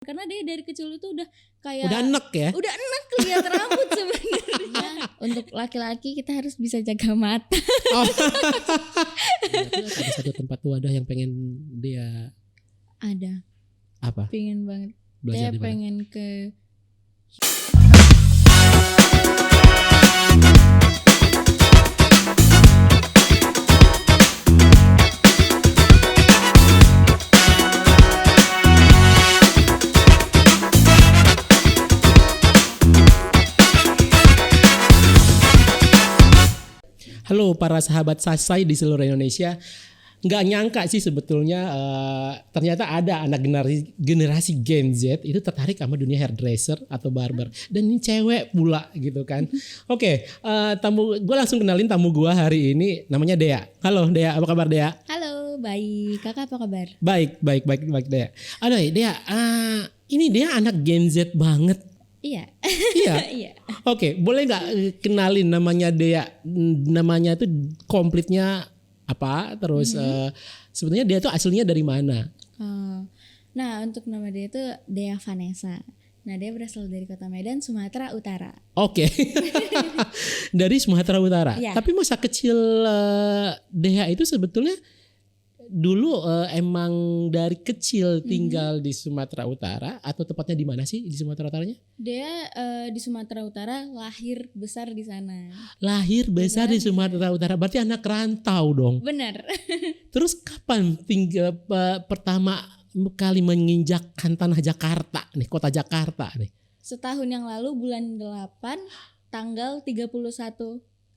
Karena dia dari kecil itu udah kayak Udah enek ya. udah enak lihat rambut sebenarnya. Untuk laki-laki kita harus bisa jaga mata. Oh. Ada satu tempat wadah yang pengen dia Ada, apa? pengen banget. Belajar Dia di mana? pengen ke Halo para sahabat Sasai di seluruh Indonesia. Nggak nyangka sih sebetulnya ternyata ada anak generasi Gen Z itu tertarik sama dunia hairdresser atau barber. Dan ini cewek pula gitu kan. Oke, gue langsung kenalin tamu gue hari ini, namanya Dea. Halo Dea, apa kabar Dea? halo, baik. Kakak apa kabar? Baik Dea. Aduh Dea, ini Dea anak Gen Z banget. Iya. Iya. Iya. Oke, boleh nggak kenalin namanya Dea? Namanya itu komplitnya apa? Terus sebenarnya Dea tuh aslinya dari mana? Oh. Nah, untuk nama dia itu Dea Vanessa. Nah, dia berasal dari Kota Medan, Sumatera Utara. Oke, dari Sumatera Utara. Iya. Tapi masa kecil Dea itu sebetulnya dulu emang dari kecil tinggal di Sumatera Utara atau tepatnya di mana sih di Sumatera Utaranya? Dia di Sumatera Utara, lahir besar di sana. Lahir besar di Sumatera Utara, berarti anak rantau dong. Benar. Terus kapan tinggal pertama kali menginjakkan tanah Jakarta nih, kota Jakarta nih? Setahun yang lalu bulan 8 tanggal 31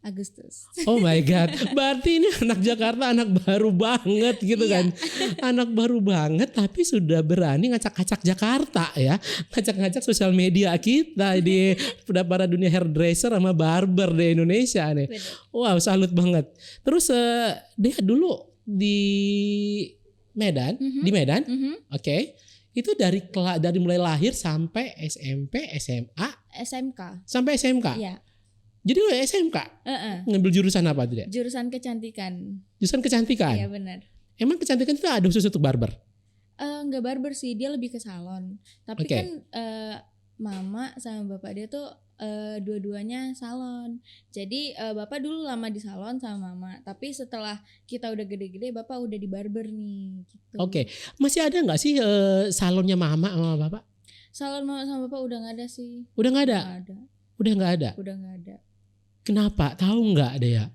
Agustus. Oh my god, berarti ini anak Jakarta, anak baru banget gitu kan. Anak baru banget tapi sudah berani ngacak-ngacak Jakarta ya. Ngacak-ngacak sosial media kita di para dunia hairdresser sama barber di Indonesia nih. Benar. Wow, salut banget. Terus dia dulu di Medan, di Medan. Oke. Itu dari mulai lahir sampai SMP, SMA, SMK. sampai SMK. Iya. Jadi lo SMK ngambil jurusan apa tuh dia? Jurusan kecantikan. Jurusan kecantikan. Iya benar. Emang kecantikan itu ada khusus untuk barber? Enggak barber sih, dia lebih ke salon. Tapi Oke. kan mama sama bapak dia tuh dua-duanya salon. Jadi bapak dulu lama di salon sama mama. Tapi setelah kita udah gede-gede, bapak udah di barber nih. Gitu. Oke. Masih ada nggak sih salonnya mama sama bapak? Salon mama sama bapak udah nggak ada sih. Udah nggak ada? Nggak ada. Udah nggak ada? Udah nggak ada. Kenapa? Tahu nggak Dea?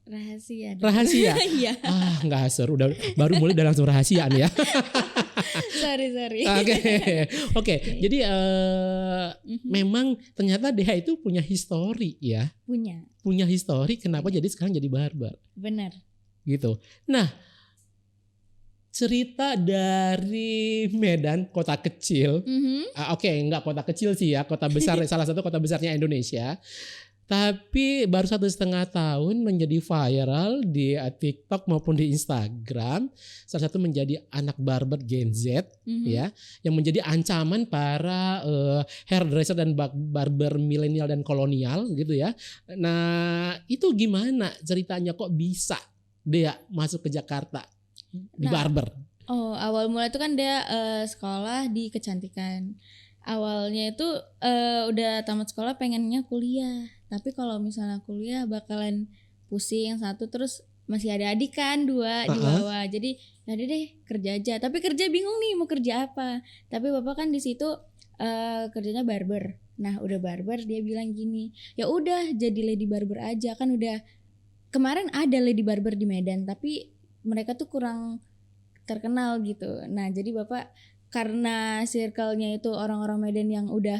Rahasia. Rahasia? Iya. Nggak seru. Baru mulai udah langsung rahasiaan ya. sorry. Oke. Jadi memang ternyata Dea itu punya histori ya. Punya histori kenapa jadi sekarang jadi barber. Benar. Gitu. Nah, cerita dari Medan, kota kecil. Oke, enggak kota kecil sih ya, kota besar, salah satu kota besarnya Indonesia. Tapi baru 1,5 tahun menjadi viral di TikTok maupun di Instagram. Salah satu menjadi anak barber Gen Z ya, yang menjadi ancaman para hairdresser dan barber milenial dan kolonial gitu ya. Nah, itu gimana ceritanya kok bisa dia masuk ke Jakarta? Di barber. Oh, awal mulai itu kan dia sekolah di kecantikan. Awalnya itu udah tamat sekolah pengennya kuliah. Tapi kalau misalnya kuliah bakalan pusing satu, terus masih ada adik kan 2 di bawah. Jadi ya deh kerja aja. Tapi kerja bingung nih mau kerja apa. Tapi bapak kan di situ kerjanya barber. Nah, udah barber dia bilang gini, "Ya udah jadi lady barber aja." Kan udah kemarin ada lady barber di Medan, tapi mereka tuh kurang terkenal gitu. Nah, jadi bapak karena circle-nya itu orang-orang Medan yang udah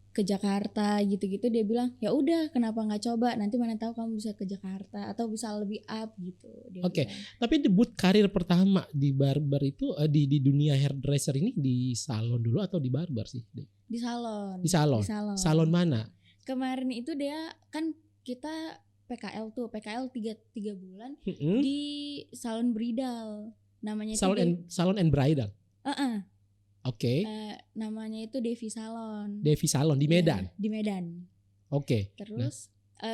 ke Jakarta gitu-gitu, dia bilang, "Ya udah, kenapa nggak coba? Nanti mana tahu kamu bisa ke Jakarta atau bisa lebih up gitu." Oke. Tapi debut karir pertama di barber itu di dunia hairdresser ini di salon dulu atau di barber sih? Di salon. Di salon. Salon mana? Kemarin itu dia kan kita PKL 3 bulan di salon bridal. Namanya salon and bridal. Oke. Namanya itu Devi Salon. Devi Salon di Medan. Ya, di Medan. Oke. Terus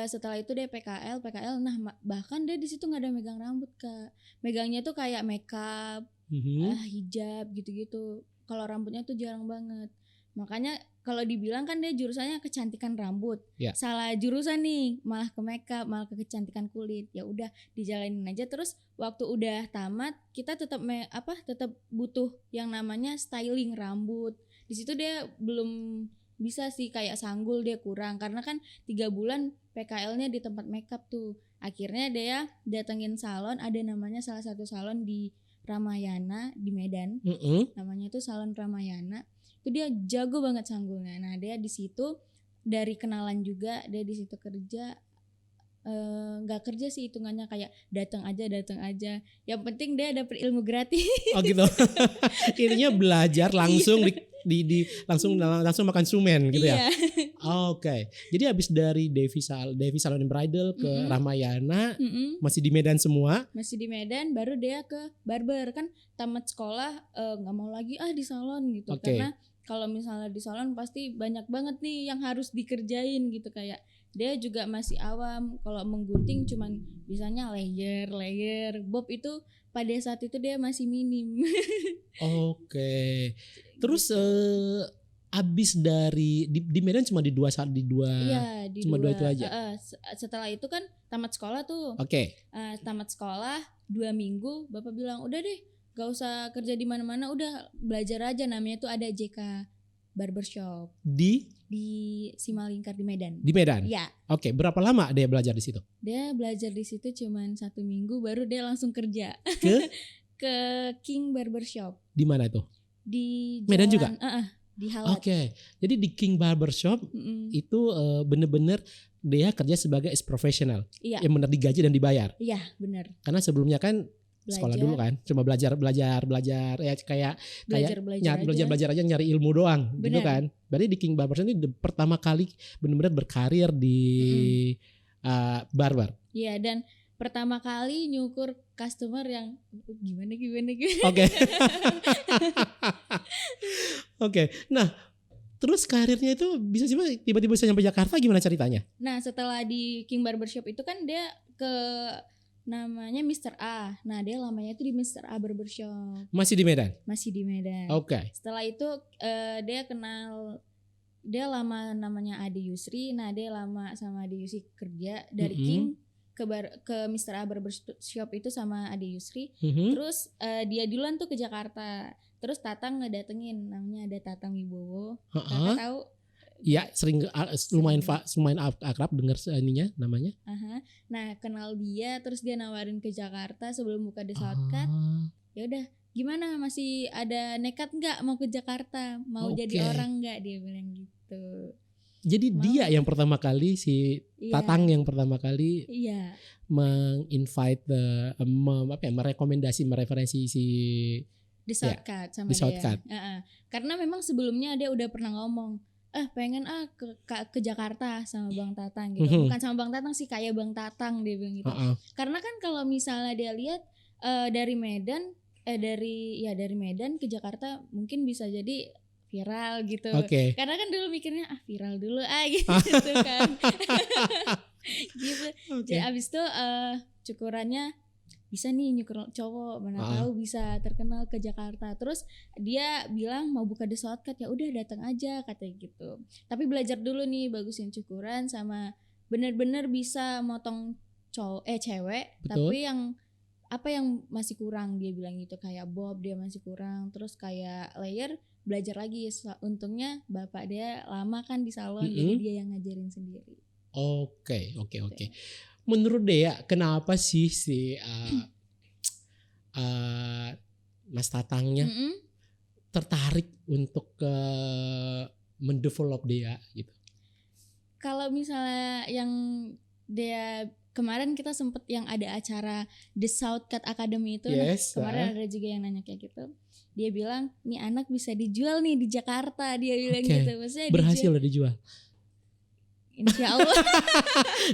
setelah itu dia PKL. Nah bahkan dia di situ nggak ada megang rambut Kak. Megangnya tuh kayak makeup, hijab gitu-gitu. Kalau rambutnya tuh jarang banget. Makanya kalau dibilang kan dia jurusannya kecantikan rambut. Ya. Salah jurusan nih, malah ke makeup, malah ke kecantikan kulit. Ya udah dijalanin aja, terus waktu udah tamat kita tetap tetap butuh yang namanya styling rambut. Di situ dia belum bisa sih, kayak sanggul dia kurang karena kan 3 bulan PKL-nya di tempat makeup tuh. Akhirnya dia datengin salon, ada namanya salah satu salon di Ramayana di Medan. Namanya tuh Salon Ramayana. Itu dia jago banget sanggulnya. Nah, dia di situ dari kenalan juga, dia di situ kerja. Nggak kerja sih, hitungannya kayak datang aja. Yang penting dia dapet ilmu gratis. Oh gitu. Intinya belajar langsung langsung makan sumen gitu ya. Oke. Jadi habis dari Devi Salon and Bridal ke Ramayana, masih di Medan semua? Masih di Medan, baru dia ke barber. Kan tamat sekolah nggak mau lagi di salon gitu. Karena kalau misalnya di salon pasti banyak banget nih yang harus dikerjain gitu, kayak dia juga masih awam. Kalau menggunting cuman bisanya layer, bob itu pada saat itu dia masih minim. Oke. Terus abis dari di Medan cuma di dua Iya, cuma dua itu aja. Setelah itu kan tamat sekolah tuh. Tamat sekolah 2 minggu, bapak bilang udah deh, gak usah kerja di mana-mana, udah belajar aja. Namanya tuh ada JK Barbershop di Simalingkar di Medan. Di Medan. Iya. Oke, berapa lama dia belajar di situ? Dia belajar di situ cuman 1 minggu, baru dia langsung kerja ke King Barbershop. Di mana itu? Di Medan juga. Di Halat. Oke. Jadi di King Barbershop itu bener-bener dia kerja sebagai profesional. Iya. Yang benar digaji dan dibayar. Iya, benar. Karena sebelumnya kan sekolah dulu kan, cuma belajar ya kayak belajar aja, nyari ilmu doang. Bener. Gitu kan. Berarti di King Barbershop ini pertama kali benar-benar berkarir di barber. Iya, dan pertama kali nyukur customer yang gimana. Oke. Oke. Nah, terus karirnya itu tiba-tiba bisa nyampe Jakarta, gimana ceritanya? Nah, setelah di King Barbershop itu kan dia ke namanya Mr. A. Nah, dia lamanya itu di Mr. A Barbershop. Masih di Medan? Masih di Medan. Oke. Setelah itu dia lama namanya Ade Yusri. Nah, dia lama sama Ade Yusri kerja dari King ke Mr. A Barbershop itu sama Ade Yusri. Terus dia duluan tuh ke Jakarta. Terus Tatang ngedatengin, namanya ada Tatang Wibowo. Kakak tahu? Iya, lumayan akrab dengar ininya namanya. Nah, kenal dia, terus dia nawarin ke Jakarta sebelum buka The Shortcut. Ya udah, gimana, masih ada nekat nggak mau ke Jakarta? Mau jadi orang nggak, dia bilang gitu. Jadi dia yang pertama kali Tatang yang pertama kali menginvite mereferensi si The Shortcut sama dia. Karena memang sebelumnya dia udah pernah ngomong, pengen ke Jakarta sama Bang Tatang gitu. Bukan sama Bang Tatang sih, kayak Bang Tatang, dia bilang gitu. Karena kan kalau misalnya dia lihat dari Medan dari Medan ke Jakarta mungkin bisa jadi viral gitu. Karena kan dulu mikirnya viral dulu gitu kan. Gitu. Jadi abis itu cukurannya bisa nih nyukur cowok, mana tahu bisa terkenal ke Jakarta. Terus dia bilang mau buka The Shortcut, ya udah datang aja katanya gitu. Tapi belajar dulu nih, bagusin cukuran sama bener-bener bisa motong cewek. Betul. Tapi yang masih kurang, dia bilang gitu, kayak bob dia masih kurang, terus kayak layer belajar lagi. Untungnya bapak dia lama kan di salon, jadi dia yang ngajarin sendiri. Oke. Menurut Dea, kenapa sih Mas Tatangnya tertarik untuk mendevelop Dea gitu? Kalau misalnya yang Dea kemarin kita sempet yang ada acara The Shortcut Academy itu, kemarin ada juga yang nanya kayak gitu. Dia bilang, nih anak bisa dijual nih di Jakarta, dia bilang gitu. Maksudnya berhasil dijual. Insya Allah.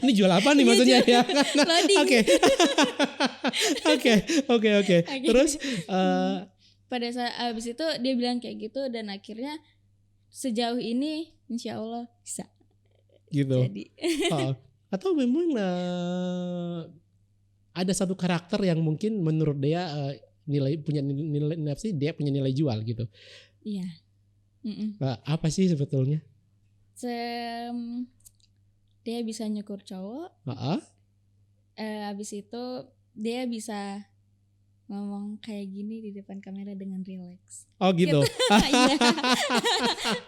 Ini jual apa nih maksudnya ya? Oke. Terus pada saat abis itu dia bilang kayak gitu, dan akhirnya sejauh ini insya Allah bisa. Gitu. Jadi. Atau memang ada satu karakter yang mungkin menurut dia nilai apa sih, dia punya nilai jual gitu. Iya. Apa sih sebetulnya? Dia bisa nyukur cowok. Abis itu dia bisa ngomong kayak gini di depan kamera dengan relax. Oh gitu. Iya.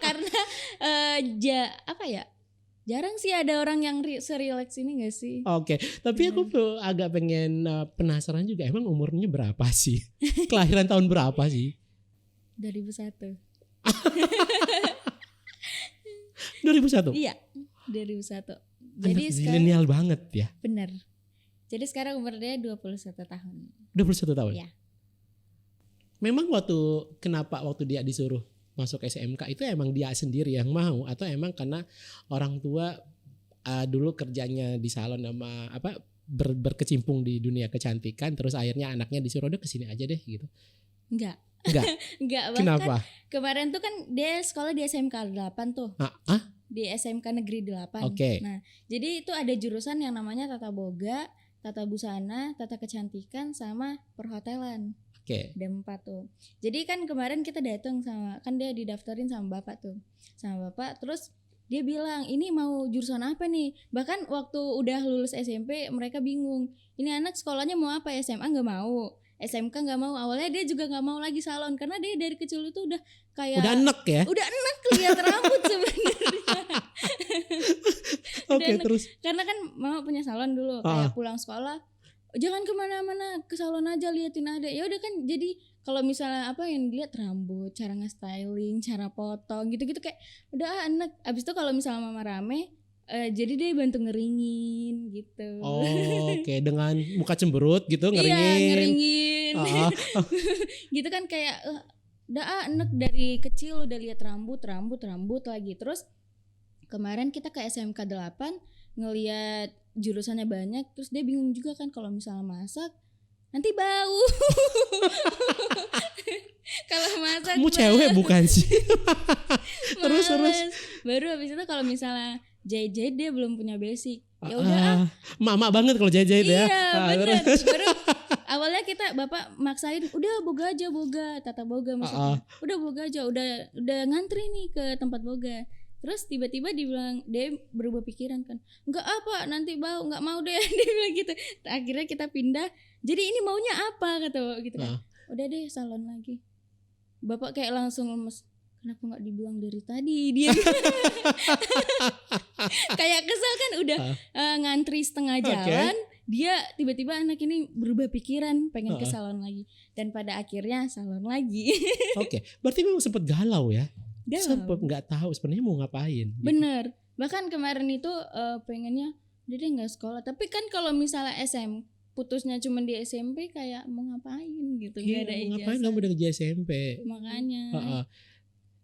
Karena jarang sih ada orang yang se-relax ini gak sih? Oke. Tapi aku tuh agak pengen penasaran juga, emang umurnya berapa sih? Kelahiran tahun berapa sih? 2001. 2001? Iya, 2001. Jadi zilenial banget ya. Bener. Jadi sekarang umur dia 21 tahun. 21 tahun? Iya. Memang kenapa waktu dia disuruh masuk SMK itu emang dia sendiri yang mau, atau emang karena orang tua dulu kerjanya di salon sama berkecimpung di dunia kecantikan, terus akhirnya anaknya disuruh udah kesini aja deh gitu? Enggak. Enggak. Kenapa? Kemarin tuh kan dia sekolah di SMK 8 tuh. Di SMK Negeri 8. Oke. Nah, jadi itu ada jurusan yang namanya Tata Boga, Tata Busana, Tata Kecantikan, sama Perhotelan. Oke. Ada 4 tuh. Jadi kan kemarin kita datang kan dia didaftarin sama bapak tuh. Sama bapak, terus dia bilang, ini mau jurusan apa nih? Bahkan waktu udah lulus SMP mereka bingung. Ini anak sekolahnya mau apa? SMA gak mau, SMK gak mau. Awalnya dia juga gak mau lagi salon, karena dia dari kecil itu udah kayak udah enek ya? Udah enek lihat rambut sebenarnya. Oke, terus? Karena kan mama punya salon dulu, kayak pulang sekolah, jangan kemana-mana, ke salon aja liatin ada. Ya udah kan, jadi kalau misalnya yang dilihat rambut, cara nge-styling, cara potong, gitu-gitu kayak udah enak. Abis itu kalau misalnya mama rame, jadi dia bantu ngeringin gitu. Oke, dengan muka cemberut gitu ngeringin. Iya, ngeringin. Gitu kan kayak udah enak dari kecil udah lihat rambut lagi. Terus kemarin kita ke SMK 8 ngelihat jurusannya banyak, terus dia bingung juga kan kalau misalnya masak nanti bau. Kalau masak kamu cewek bukan sih? terus baru habis itu kalau misalnya jahit-jahit dia belum punya basic. Ya udah mama banget kalau jahit-jahit ya. Iya bener. Baru awalnya bapak maksain udah boga aja, Tata Boga maksudnya. Udah boga aja, udah ngantri nih ke tempat boga. Terus tiba-tiba dia berubah pikiran kan, enggak apa nanti bau, enggak mau deh. Dia bilang gitu. Akhirnya kita pindah, jadi ini maunya apa kata bapak gitu kan. Udah deh salon lagi. Bapak kayak langsung lemes, kenapa enggak dibilang dari tadi dia. Kayak kesel kan, udah ngantri setengah jalan. Dia tiba-tiba anak ini berubah pikiran pengen ke salon lagi, dan pada akhirnya salon lagi. Oke, berarti memang sempat galau ya. Sempat nggak tahu sebenarnya mau ngapain. Bener. Bahkan kemarin itu pengennya dia nggak sekolah. Tapi kan kalau misalnya putusnya cuma di SMP, kayak mau ngapain gitu. Iya, gak ada mau ngapain kamu udah di SMP. Makanya.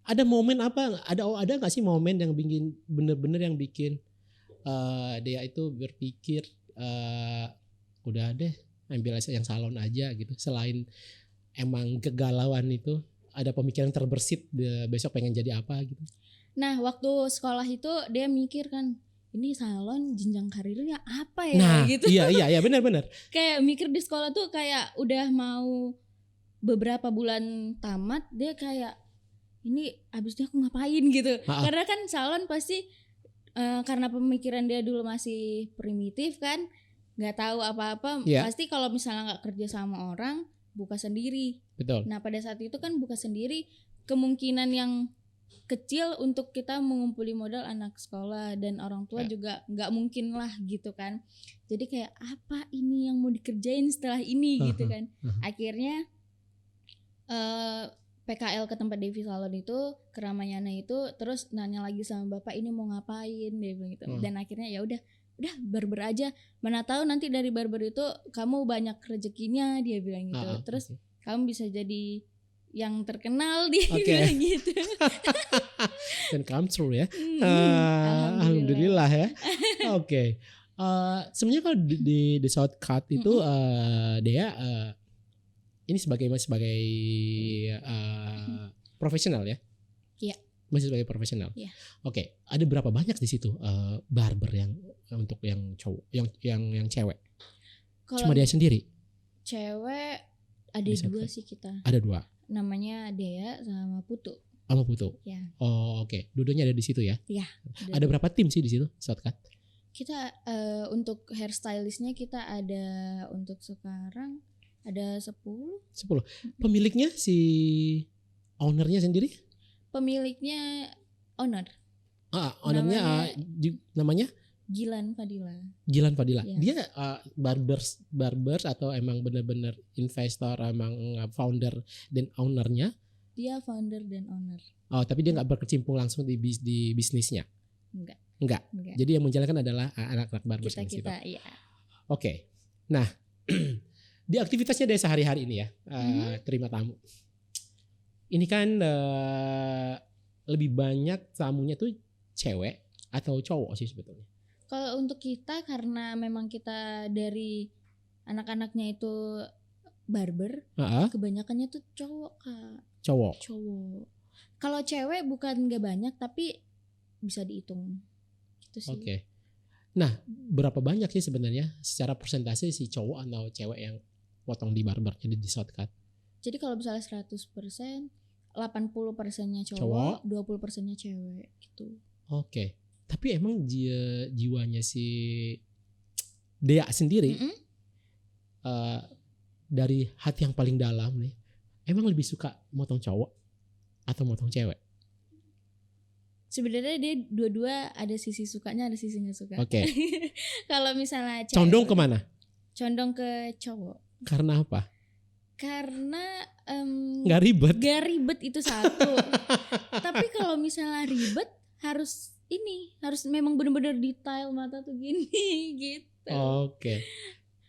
Ada momen apa? Ada nggak sih momen yang bener-bener yang bikin dia itu berpikir udah deh ambil yang salon aja gitu. Selain emang kegalauan itu, ada pemikiran terbersit besok pengen jadi apa gitu? Nah, waktu sekolah itu dia mikir kan, ini salon jenjang karirnya apa ya? Nah, gitu. Iya benar. Kayak mikir di sekolah tuh kayak udah mau beberapa bulan tamat, dia kayak ini abisnya aku ngapain gitu. Karena kan salon pasti karena pemikiran dia dulu masih primitif kan, nggak tahu apa-apa. Pasti kalau misalnya nggak kerja sama orang, buka sendiri. Betul. Nah pada saat itu kan buka sendiri, kemungkinan yang kecil untuk kita mengumpuli modal anak sekolah, dan orang tua juga nggak mungkin lah gitu kan. Jadi kayak apa ini yang mau dikerjain setelah ini gitu kan. Akhirnya PKL ke tempat Devi Salon itu, ke Ramayana itu, terus nanya lagi sama bapak ini mau ngapain, dia bilang gitu. Dan akhirnya ya udah barber aja, mana tahu nanti dari barber itu kamu banyak rezekinya, dia bilang gitu. Terus kamu bisa jadi yang terkenal, dia bilang gitu. Dan come true ya. Alhamdulillah ya. Oke. Sebenarnya kalau di The Shortcut itu dia ini sebagai profesional ya. Iya. Masih sebagai profesional. Iya. Oke, ada berapa banyak di situ barber yang untuk yang cowok, yang cewek? Cuma dia sendiri? Cewek Ada Di 2 Shortcut. sih kita. Ada 2. Namanya Dea sama Putu. Sama Putu. Ya. Oh oke. Dua-duanya ada di situ ya. Iya. Ada berapa tim sih di situ Shortcut? Kita untuk hairstylistnya kita ada untuk sekarang ada 10. 10. Pemiliknya si ownernya sendiri? Pemiliknya owner Ownernya namanya Gilan Fadila. Gilan Fadila. Iya. Dia barbers atau emang bener-bener investor, emang founder dan ownernya? Dia founder dan owner. Oh, tapi dia nggak berkecimpung langsung di bisnisnya. Enggak. Jadi yang menjalankan adalah anak-anak barbers di situ. Kita iya. Oke. Nah, di aktivitasnya dari sehari-hari ini ya, terima tamu. Ini kan lebih banyak tamunya tuh cewek atau cowok sih sebetulnya? Kalau untuk kita karena memang kita dari anak-anaknya itu barber, kebanyakannya tuh cowok, Kak. Cowok. Kalau cewek bukan nggak banyak tapi bisa dihitung. Gitu sih. Oke. Nah, berapa banyak sih sebenarnya secara persentase si cowok atau cewek yang potong di barber jadi di Shortcut? Jadi kalau misalnya 100%, 80%-nya cowok, 20%-nya cewek gitu. Oke. Tapi emang jiwanya si Dea sendiri dari hati yang paling dalam nih, emang lebih suka motong cowok atau motong cewek? Sebenarnya dia dua-dua ada sisi sukanya, ada sisi nggak suka. Oke. Kalau misalnya cewek, Condong kemana? Condong ke cowok. Karena apa? Karena Nggak ribet. Gak ribet itu satu. Tapi kalau misalnya ribet harus memang benar-benar detail mata tuh gini gitu. Oke.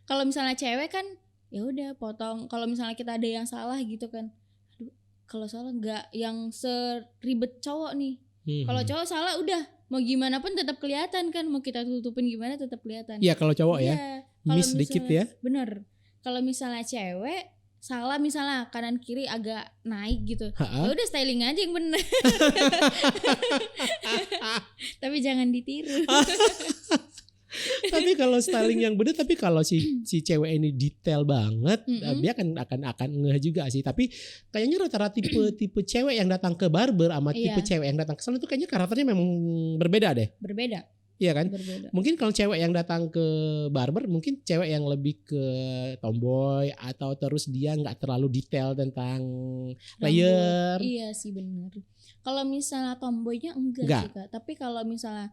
Kalau misalnya cewek kan ya udah potong. Kalau misalnya kita ada yang salah gitu kan, aduh kalau salah nggak yang seribet cowok nih. Kalau cowok salah udah mau gimana pun tetap kelihatan kan, mau kita tutupin gimana tetap kelihatan. Iya kalau cowok ya, miss dikit ya. Bener. Kalau misalnya cewek salah misalnya kanan kiri agak naik gitu, ya udah styling aja yang bener. Tapi jangan ditiru. Tapi kalau styling yang bener, tapi kalau si cewek ini detail banget, dia akan ngeh juga sih. Tapi kayaknya rata-rata tipe cewek yang datang ke barber sama tipe cewek yang datang ke salon itu kayaknya karakternya memang berbeda deh. Berbeda. Iya kan? Berbeda. Mungkin kalau cewek yang datang ke barber mungkin cewek yang lebih ke tomboy atau terus dia nggak terlalu detail tentang layer. Iya sih benar. Kalau misalnya tomboynya enggak sih Kak. Tapi kalau misalnya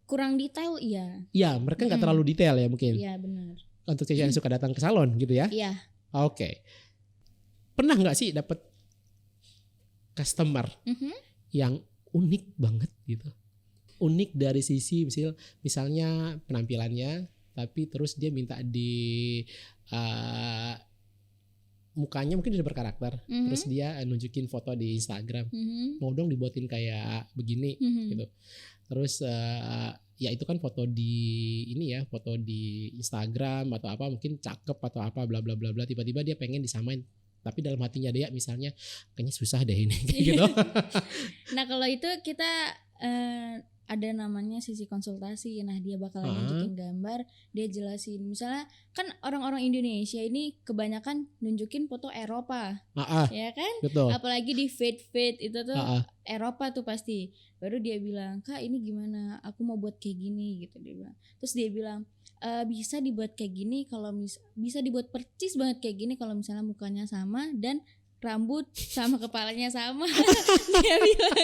kurang detail iya. Iya, mereka nggak terlalu detail ya mungkin. Iya benar. Untuk cewek yang suka datang ke salon gitu ya. Iya. Oke. Pernah nggak sih dapet customer yang unik banget gitu? Unik dari sisi misalnya penampilannya, tapi terus dia minta di mukanya mungkin udah berkarakter, terus dia nunjukin foto di Instagram, mau dong dibuatin kayak begini gitu. Terus ya itu kan foto di foto di Instagram atau apa mungkin cakep atau apa bla bla bla bla, tiba-tiba dia pengen disamain. Tapi dalam hatinya dia misalnya kayaknya susah deh ini kayak gitu. Nah kalau itu kita ada namanya sisi konsultasi. Nah dia bakalan nunjukin gambar, dia jelasin. Misalnya kan orang-orang Indonesia ini kebanyakan nunjukin foto Eropa, ya kan? Betul. Apalagi di feed itu tuh Eropa tuh pasti. Baru dia bilang, Kak ini gimana? Aku mau buat kayak gini gitu dia bilang. Terus dia bilang bisa dibuat kayak gini kalau bisa dibuat percis banget kayak gini kalau misalnya mukanya sama dan rambut sama kepalanya sama. Dia bilang.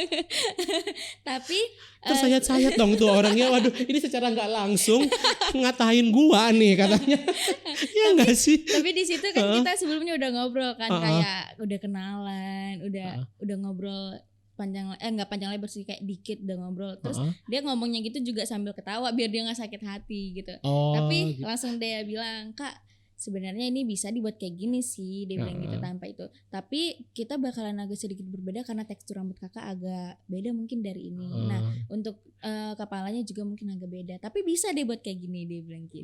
Tapi terus sayat dong tuh orangnya. Waduh, ini secara nggak langsung ngatain gua nih katanya. Ya nggak sih? Tapi di situ kan kita sebelumnya udah ngobrol kan, kayak udah kenalan, udah ngobrol nggak panjang lebar sih, kayak dikit udah ngobrol. Terus dia ngomongnya gitu juga sambil ketawa biar dia nggak sakit hati gitu. Tapi langsung dia bilang, Kak sebenarnya ini bisa dibuat kayak gini sih, dia bilang gitu tanpa itu. Tapi kita bakalan agak sedikit berbeda karena tekstur rambut kakak agak beda mungkin dari ini. Nah untuk kepalanya juga mungkin agak beda. Tapi bisa deh buat kayak gini, dia bilang gitu.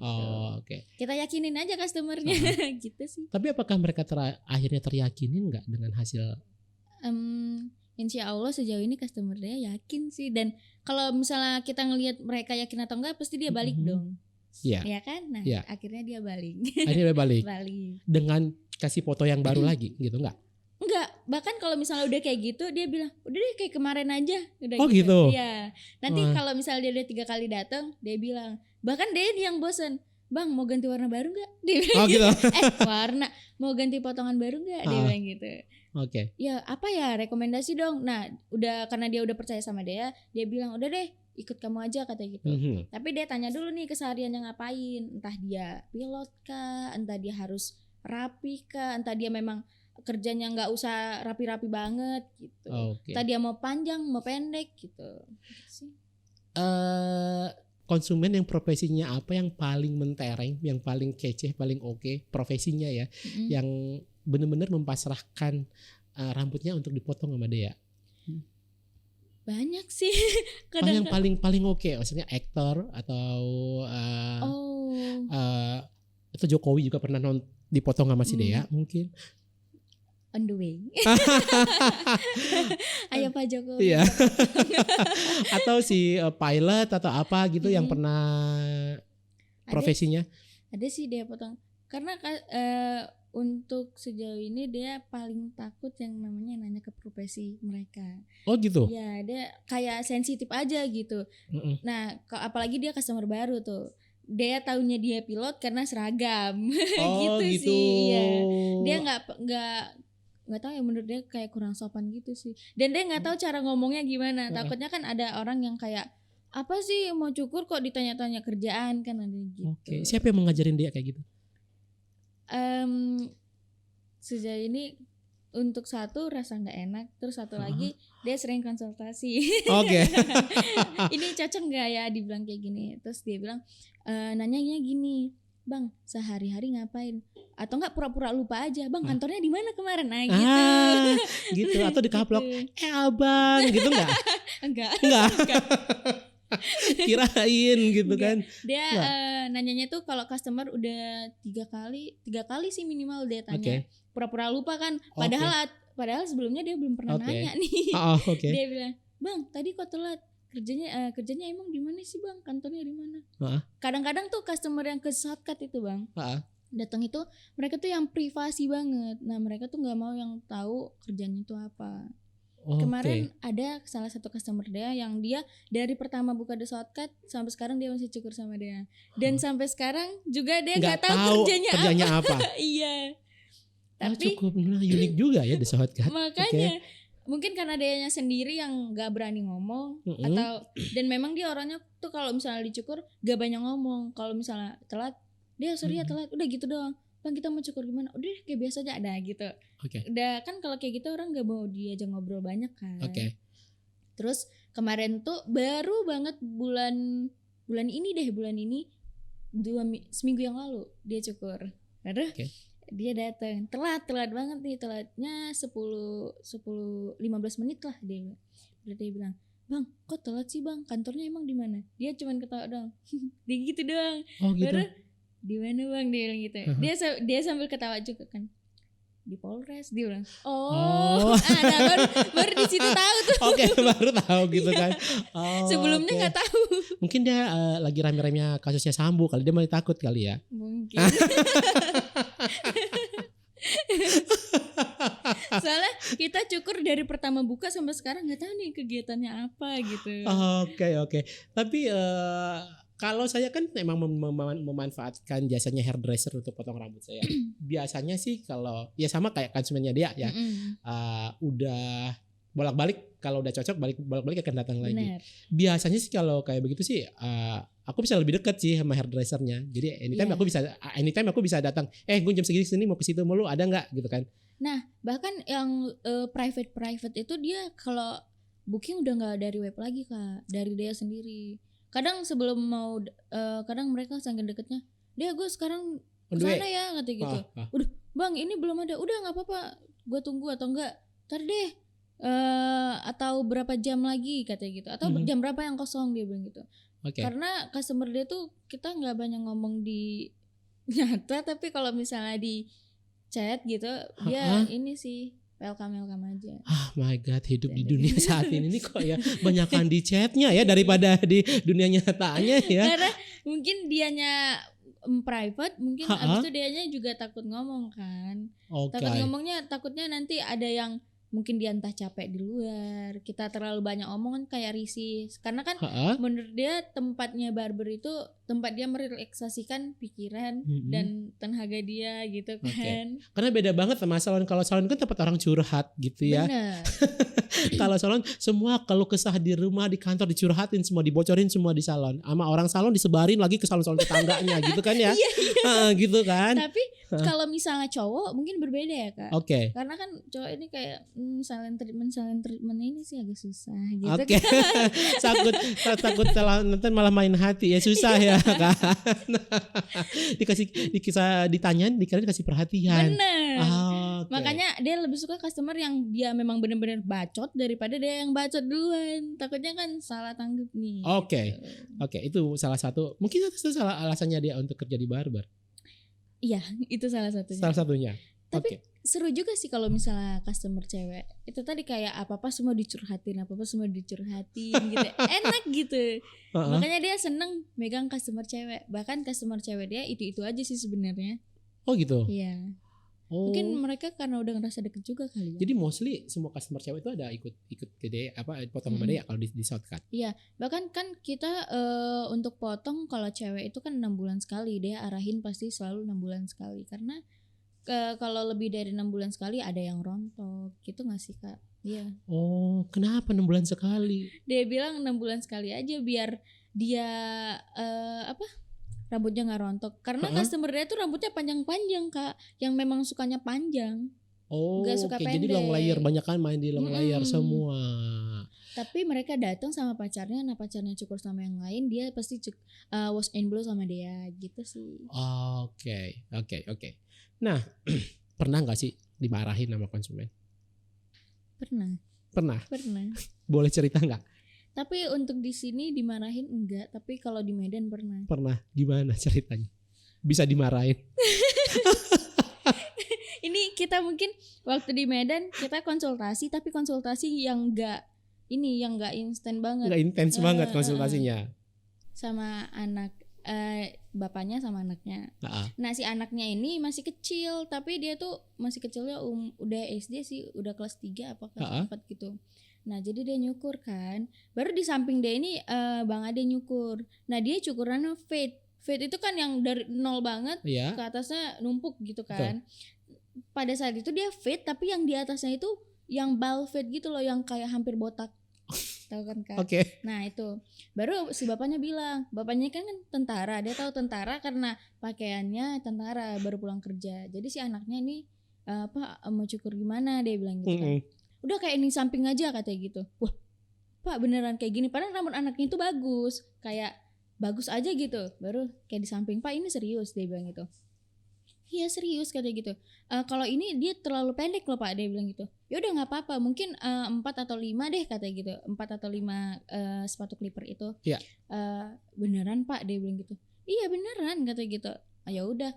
Kita yakinin aja customernya gitu sih. Tapi apakah mereka akhirnya teryakinin nggak dengan hasil? Insya Allah sejauh ini customer dia yakin sih. Dan kalau misalnya kita ngelihat mereka yakin atau enggak, pasti dia balik dong. Iya. Ya kan? Nah, akhirnya dia balik. Akhirnya dia balik. Dengan kasih foto yang baru lagi gitu nggak? Enggak, bahkan kalau misalnya udah kayak gitu dia bilang udah deh kayak kemarin aja, udah Oh gitu. Iya. Nanti Wah. kalau misalnya dia udah 3 kali datang, dia bilang, bahkan dia yang bosen, bang mau ganti warna baru nggak? Dia bilang Oh gitu. warna mau ganti potongan baru nggak? Dia bilang gitu. Oke. Ya apa ya rekomendasi dong. Nah udah karena dia udah percaya sama dia bilang udah deh ikut kamu aja katanya gitu. Tapi dia tanya dulu nih kesehariannya ngapain, entah dia pilot kah, entah dia harus rapi kah, entah dia memang kerjanya nggak usah rapi-rapi banget gitu. Okay. Entah dia mau panjang mau pendek gitu. Konsumen yang profesinya apa yang paling mentereng, yang paling kece, paling oke profesinya ya, yang benar-benar mempasrahkan rambutnya untuk dipotong sama dia? Banyak sih. Yang paling oke, maksudnya aktor atau atau Jokowi juga pernah dipotong sama si Dea mungkin. On the way. Ayo Pak Jokowi. Iya. Atau si pilot atau apa gitu yang pernah profesinya. Ada sih dia potong. Karena untuk sejauh ini dia paling takut yang namanya nanya ke profesi mereka. Oh gitu. Ya dia kayak sensitif aja gitu. Nah apalagi dia customer baru tuh. Dia taunya dia pilot karena seragam. Oh gitu. Sih. Ya. Dia nggak tahu ya, menurut dia kayak kurang sopan gitu sih. Dan dia nggak tahu cara ngomongnya gimana. Takutnya kan ada orang yang kayak apa sih mau cukur kok ditanya-tanya kerjaan kan ada gitu. Oke. Siapa yang mengajarin dia kayak gitu? Sejauh ini untuk satu rasa nggak enak, terus satu lagi dia sering konsultasi. Oke. Ini cocok nggak ya dibilang kayak gini? Terus dia bilang nanyanya gini, bang sehari-hari ngapain? Atau enggak pura-pura lupa aja, bang kantornya di mana kemarin? Nah gitu. Gitu atau dikaplok, abang gitu enggak? Enggak. Kirain gitu kan. Dia nanyanya tuh kalau customer udah 3 kali sih minimal dia tanya. Pura-pura lupa kan, padahal sebelumnya dia belum pernah nanya nih. Dia bilang, bang tadi kok telat. Kerjanya emang di mana sih bang? Kantornya di mana? Kadang-kadang tuh customer yang ke shortcut itu bang, datang itu mereka tuh yang privasi banget. Nah mereka tuh nggak mau yang tahu kerjanya itu apa. Kemarin ada salah satu customer dia yang dia dari pertama buka The Shortcut sampai sekarang dia masih cukur sama dia. Dan sampai sekarang juga dia nggak tahu kerjanya apa. Iya. Tapi cukup unik juga ya The Shortcut. Makanya mungkin karena dianya sendiri yang gak berani ngomong atau dan memang dia orangnya tuh kalau misalnya dicukur gak banyak ngomong. Kalau misalnya telat dia sorry ya telat, udah gitu doang. Bang kita mau cukur gimana? Udah kayak biasa aja ada gitu. Udah kan kalau kayak gitu orang gak mau diajak ngobrol banyak kan. Terus kemarin tuh baru banget bulan ini seminggu yang lalu dia cukur. Aduh. Dia datang telat banget nih, telatnya 15 menit lah dia bilang, bang kok telat sih bang, kantornya emang di mana? Dia cuman ketawa doang. Dia gitu doang. Baru di mana bang, dia bilang gitu. Dia sambil ketawa juga kan, di Polres. Dia bilang nah baru di situ tahu tuh. Baru tahu gitu kan. Sebelumnya nggak tahu. Mungkin dia lagi rame-ramenya kasusnya Sambo kali, dia masih takut kali ya. Mungkin. Soalnya kita cukur dari pertama buka sampai sekarang nggak tahu nih kegiatannya apa gitu. Oke. Tapi kalau saya kan memang memanfaatkan jasanya hairdresser untuk potong rambut saya. Biasanya sih kalau ya sama kayak konsumennya dia ya, udah bolak-balik, kalau udah cocok bolak-balik akan datang lagi. Biasanya sih kalau kayak begitu sih aku bisa lebih dekat sih sama hairdressernya. Jadi anytime aku bisa datang. Gue jam segini sini mau ke situ, mau lu ada nggak gitu kan? Nah bahkan yang private itu dia kalau booking udah nggak dari web lagi kak, dari dia sendiri. Kadang sebelum mau kadang mereka saking deketnya, dia gue sekarang kesana ya kata gitu. Udah bang ini belum ada, udah nggak apa-apa, gue tunggu atau enggak ntar deh atau berapa jam lagi katanya gitu, atau jam berapa yang kosong, dia bilang gitu. Karena customer dia tuh kita nggak banyak ngomong di nyata, tapi kalau misalnya di chat gitu dia ini sih welcome aja. My God, hidup di dunia saat ini kok ya banyakan di chatnya ya daripada di dunia nyatanya ya. Karena mungkin dianya private mungkin abis itu dianya juga takut ngomong kan. Takut ngomongnya, takutnya nanti ada yang mungkin dia entah capek di luar, kita terlalu banyak omongan kayak risih. Karena kan menurut dia tempatnya barber itu tempat dia merelaksasikan pikiran dan tenaga dia gitu kan. Karena beda banget sama salon. Kalau salon kan tempat orang curhat gitu ya. Bener. Kalau salon semua kalau kesah di rumah, di kantor dicurhatin semua, dibocorin semua di salon. Sama orang salon disebarin lagi ke salon-salon tetangganya gitu kan ya. Gitu kan. Tapi kalau misalnya cowok mungkin berbeda ya Kak. Karena kan cowok ini kayak silent treatment ini sih agak susah gitu. Takut nanti malah main hati ya, susah ya kan. Ditanyain dikira dikasih perhatian. Bener. Makanya dia lebih suka customer yang dia memang benar-benar bacot daripada dia yang bacot duluan. Takutnya kan salah tanggap nih. Oke, itu salah satu. Mungkin itu salah alasannya dia untuk kerja di barber. Iya, itu salah satunya. Tapi seru juga sih kalau misalnya customer cewek. Itu tadi kayak apa-apa semua dicurhatin gitu. Enak gitu. Makanya dia seneng megang customer cewek. Bahkan customer cewek dia itu aja sih sebenarnya. Oh gitu. Iya. Mungkin mereka karena udah ngerasa deket juga kali ya. Jadi mostly semua customer cewek itu ada ikut gede potong sama dia kalau di shortcut. Iya, bahkan kan kita untuk potong kalau cewek itu kan 6 bulan sekali, dia arahin pasti selalu 6 bulan sekali. Karena kalau lebih dari 6 bulan sekali ada yang rontok gitu gak sih Kak? Iya. Oh, kenapa 6 bulan sekali? Dia bilang 6 bulan sekali aja biar dia rambutnya gak rontok. Karena customer dia tuh rambutnya panjang-panjang Kak, yang memang sukanya panjang. Gak suka pendek. Jadi long layer, banyak kan main di long layer semua. Tapi mereka datang sama pacarnya, nah pacarnya cukur sama yang lain, dia pasti wash and blow sama dia gitu sih. Oke. Nah, pernah gak sih dimarahin sama konsumen? Pernah. Boleh cerita gak? Tapi untuk di sini dimarahin enggak, tapi kalau di Medan pernah. Pernah, gimana ceritanya? Bisa dimarahin? Ini kita mungkin waktu di Medan kita konsultasi, tapi konsultasi yang enggak instan banget. Enggak intens banget konsultasinya. Sama anak bapaknya sama anaknya. Nah si anaknya ini masih kecil, tapi dia tuh masih kecilnya udah SD sih, udah kelas 3 apa kelas 4 gitu. Nah jadi dia nyukur kan, baru di samping dia ini Bang Ade nyukur. Nah dia cukurannya fade itu kan yang dari nol banget ke atasnya numpuk gitu kan. Pada saat itu dia fade, tapi yang di atasnya itu yang ball fade gitu loh, yang kayak hampir botak. Tahu kan Kak? Nah itu baru si bapaknya bilang, bapaknya kan tentara, dia tahu tentara karena pakaiannya tentara, baru pulang kerja. Jadi si anaknya ini mau cukur gimana, dia bilang gitu kan. Udah kayak ini samping aja katanya gitu. Wah Pak beneran kayak gini, padahal rambut anaknya itu bagus, kayak bagus aja gitu. Baru kayak di samping, Pak ini serius, dia bilang gitu. Iya serius katanya gitu. Kalau ini dia terlalu pendek loh Pak, dia bilang gitu. Ya udah nggak apa-apa, mungkin 4 atau 5 deh katanya gitu. 4 atau 5 sepatu clipper itu. Beneran Pak, dia bilang gitu. Iya beneran katanya gitu. Ya udah.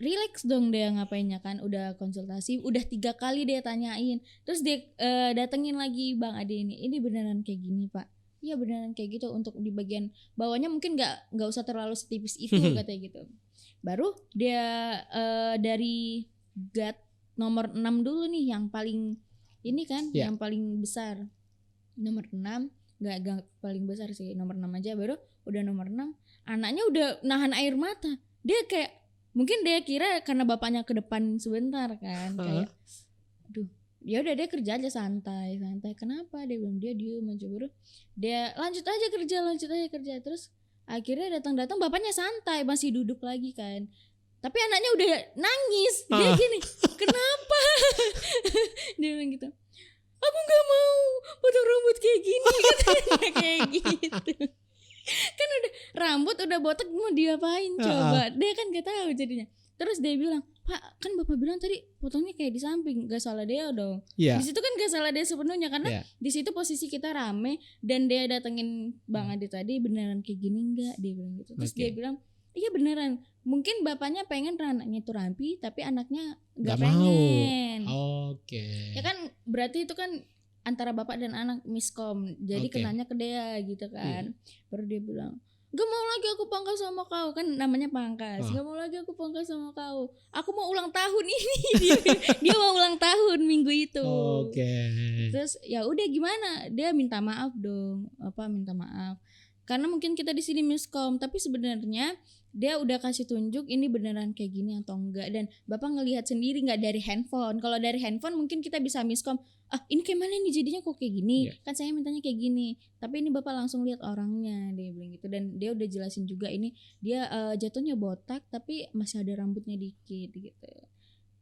Relax dong dia ngapainnya kan, udah konsultasi, udah 3 kali dia tanyain, terus dia datengin lagi Bang Ade ini beneran kayak gini Pak? Iya beneran kayak gitu, untuk di bagian bawahnya mungkin nggak usah terlalu setipis itu katanya gitu. Baru dia dari guard nomor 6 dulu nih, yang paling ini kan, yang paling besar nomor 6, nggak paling besar sih, nomor 6 aja. Baru udah nomor 6 anaknya udah nahan air mata, dia kayak mungkin dia kira karena bapaknya ke depan sebentar kan, kayak aduh ya udah dia kerja aja santai. Kenapa, dia bilang, dia diem aja. Baru dia lanjut aja kerja. Terus akhirnya datang bapaknya santai, masih duduk lagi kan, tapi anaknya udah nangis. Dia gini, kenapa? Dia bilang gitu, aku nggak mau potong rambut kayak gini. Katanya kayak gitu. Kan udah rambut udah botak, mau diapain coba? Dia kan gak tahu jadinya. Terus dia bilang, Pak kan bapak bilang tadi potongnya kayak di samping, gak salah dia dong. Di situ kan gak salah dia sepenuhnya, karena di situ posisi kita rame dan dia datengin Bang Ade tadi, beneran kayak gini enggak, dia bilang gitu. Terus dia bilang, iya beneran, mungkin bapaknya pengen anaknya itu rapi, tapi anaknya gak pengen. Ya kan berarti itu kan antara bapak dan anak miskom, jadi kenanya ke dia gitu kan. Baru dia bilang, Gak mau lagi aku pangkas sama kau, kan namanya pangkas. Ah. Gak mau lagi aku pangkas sama kau. Aku mau ulang tahun ini. dia mau ulang tahun minggu itu. Oke. Terus ya udah gimana? Dia minta maaf dong. Minta maaf. Karena mungkin kita di sini miskom, tapi sebenarnya dia udah kasih tunjuk ini beneran kayak gini atau enggak, dan bapak ngelihat sendiri nggak dari handphone. Kalau dari handphone mungkin kita bisa miskom, ini kayak mana nih jadinya kok kayak gini, kan saya mintanya kayak gini, tapi ini bapak langsung lihat orangnya, dia bilang gitu. Dan dia udah jelasin juga ini dia jatuhnya botak tapi masih ada rambutnya dikit gitu.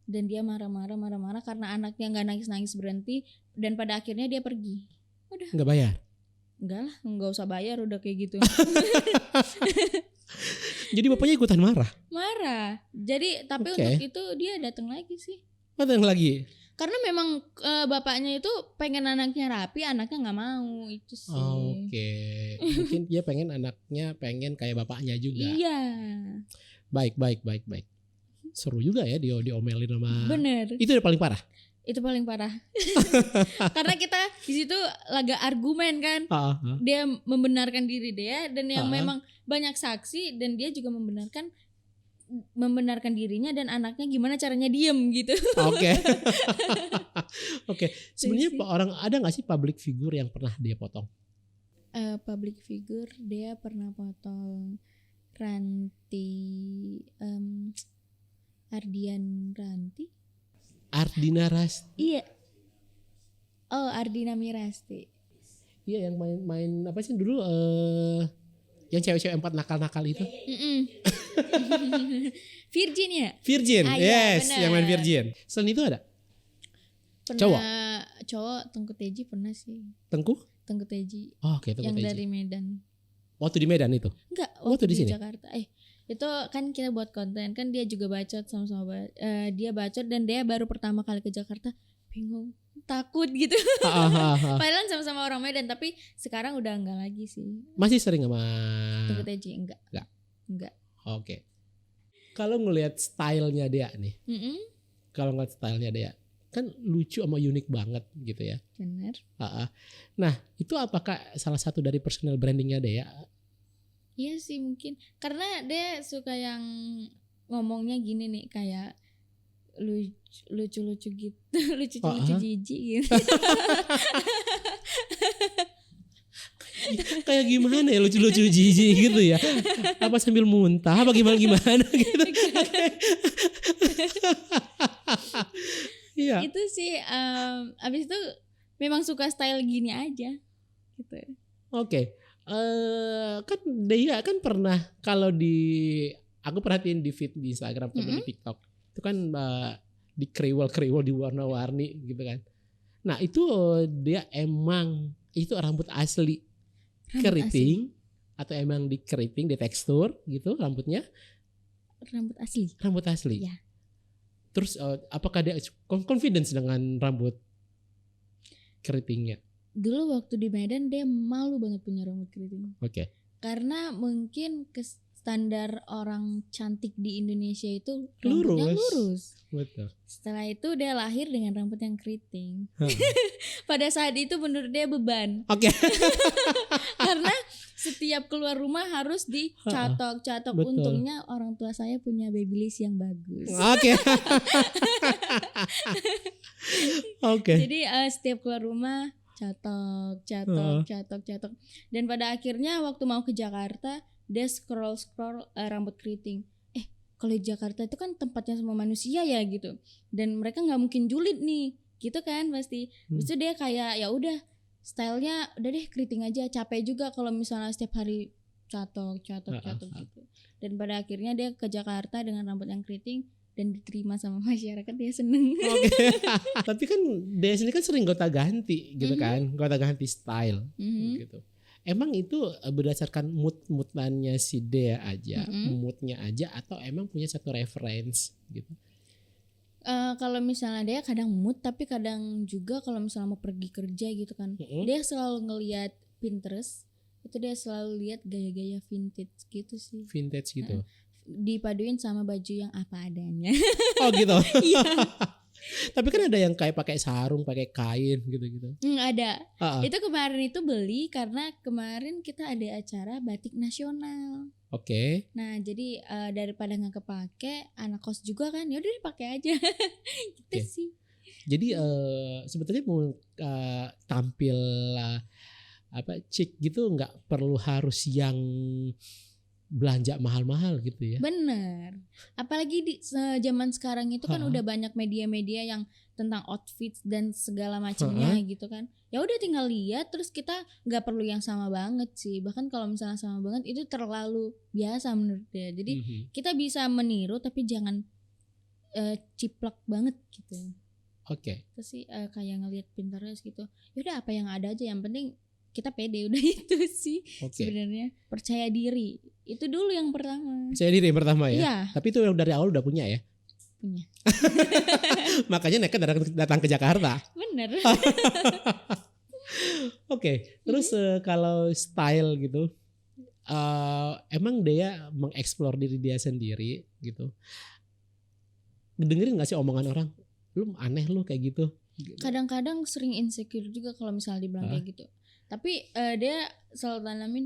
Dan dia marah-marah karena anaknya nggak nangis berhenti, dan pada akhirnya dia pergi. Udah. Nggak bayar? Enggak lah, nggak usah bayar udah kayak gitu. Jadi bapaknya ikutan marah? Marah. Jadi tapi Oke. untuk itu dia datang lagi sih. Datang lagi? Karena memang bapaknya itu pengen anaknya rapi, anaknya nggak mau, itu sih. Oke. Mungkin dia pengen anaknya pengen kayak bapaknya juga. Iya. Baik. Seru juga ya dia diomelin sama. Bener. Itu udah paling parah. Itu paling parah. Karena kita di situ laga argumen kan. Dia membenarkan diri dia, dan yang memang banyak saksi, dan dia juga membenarkan dirinya dan anaknya gimana caranya diem gitu. Oke. Oke. Sebenarnya orang ada nggak sih public figure yang pernah dia potong? Public figure dia pernah potong Ranti, Ardian Ranti. Ardina Rasti. Iya. Oh, Ardina Mirasti. Iya, yang main apa sih dulu yang cewek-cewek 4 nakal-nakal itu. Virgin ya? Virgin. Iya, Yes, bener. yang main Virgin. Selain itu ada? Pernah, cowok Tengku Teji pernah sih. Tengku Teji. Oh, oke, Tengku Yang Teji. dari Medan. Waktu di Medan itu? Enggak, Waktu di sini? Jakarta. Itu kan kita buat konten, kan dia juga bacot sama-sama. Dia bacot dan dia baru pertama kali ke Jakarta, bingung, takut gitu. Padahal sama-sama orang Medan, tapi sekarang udah enggak lagi sih. Masih sering sama Tengku Teji enggak. Oke. Kalau ngelihat stylenya dia nih, kalau ngelihat stylenya dia kan lucu sama unik banget gitu ya. Benar. Nah, itu apakah salah satu dari personal brandingnya dia? Iya sih mungkin, karena dia suka yang ngomongnya gini nih, kayak lucu-lucu gitu, lucu-lucu jijik gitu. Kayak gimana ya, lucu-lucu jijik gitu ya? Apa sambil muntah? Apa gimana gitu? Iya. Itu sih abis itu memang suka style gini aja gitu. Oke. Kan dia kan pernah, kalau aku perhatiin di feed di Instagram atau di TikTok itu kan di kriwel diwarna-warni gitu kan. Nah itu dia emang itu rambut asli keriting atau emang dikeriting, di tekstur gitu rambutnya? Rambut asli. Ya. Terus apakah dia confidence dengan rambut keritingnya? Dulu waktu di Medan dia malu banget punya rambut keriting. Oke. Karena mungkin standar orang cantik di Indonesia itu rambutnya lurus. Betul. Setelah itu dia lahir dengan rambut yang keriting. Pada saat itu menurut dia beban. Oke. Karena setiap keluar rumah harus dicatok. Betul. Untungnya orang tua saya punya babyliss yang bagus. Oke. Oke. Jadi setiap keluar rumah catok. Dan pada akhirnya waktu mau ke Jakarta dia scroll rambut keriting. Kalau di Jakarta itu kan tempatnya semua manusia ya gitu. Dan mereka nggak mungkin julid nih, gitu kan pasti. Terus itu dia kayak ya udah stylenya udah deh keriting aja, capek juga kalau misalnya setiap hari catok gitu. Dan pada akhirnya dia ke Jakarta dengan rambut yang keriting dan diterima sama masyarakat, dia seneng. Oke. Tapi kan dia sini kan sering gonta-ganti gitu kan, gonta-ganti style gitu. Emang itu berdasarkan mood-moodannya si Dea aja, moodnya aja, atau emang punya satu reference gitu? Kalau misalnya dia kadang mood, tapi kadang juga kalau misalnya mau pergi kerja gitu kan, dia selalu ngelihat Pinterest, itu dia selalu lihat gaya-gaya vintage gitu sih. Vintage gitu. Dipaduin sama baju yang apa adanya. Oh gitu. Iya. Tapi kan ada yang kayak pakai sarung, pakai kain gitu-gitu. Ada. Ah, ah. Itu kemarin itu beli karena kemarin kita ada acara batik nasional. Oke. Nah jadi daripada nggak kepake, anak kos juga kan, ya udah dipakai aja. Gitu Oke. sih. Jadi sebetulnya mau tampil chic gitu nggak perlu harus yang belanja mahal-mahal gitu ya. Bener. Apalagi di zaman sekarang itu kan Ha-ha. udah banyak media-media yang tentang outfit dan segala macamnya gitu kan. Ya udah tinggal lihat, terus kita nggak perlu yang sama banget sih. Bahkan kalau misalnya sama banget itu terlalu biasa menurut dia. Jadi kita bisa meniru tapi jangan ciplak banget gitu. Oke. Terus sih kayak ngelihat Pinterest gitu. Yaudah apa yang ada aja, yang penting kita pede, udah itu sih. Oke. Sebenarnya percaya diri itu dulu yang pertama. Saya diri yang pertama ya. Iya, Tapi itu yang dari awal udah punya ya. punya. Makanya nekat datang ke Jakarta. Bener. Oke. Terus kalau style gitu, emang dia mengeksplor diri dia sendiri gitu. Dengerin nggak sih omongan orang? Lu aneh lu kayak gitu. Kadang-kadang sering insecure juga kalau misalnya dibilang kayak gitu. Tapi dia selalu tanamin,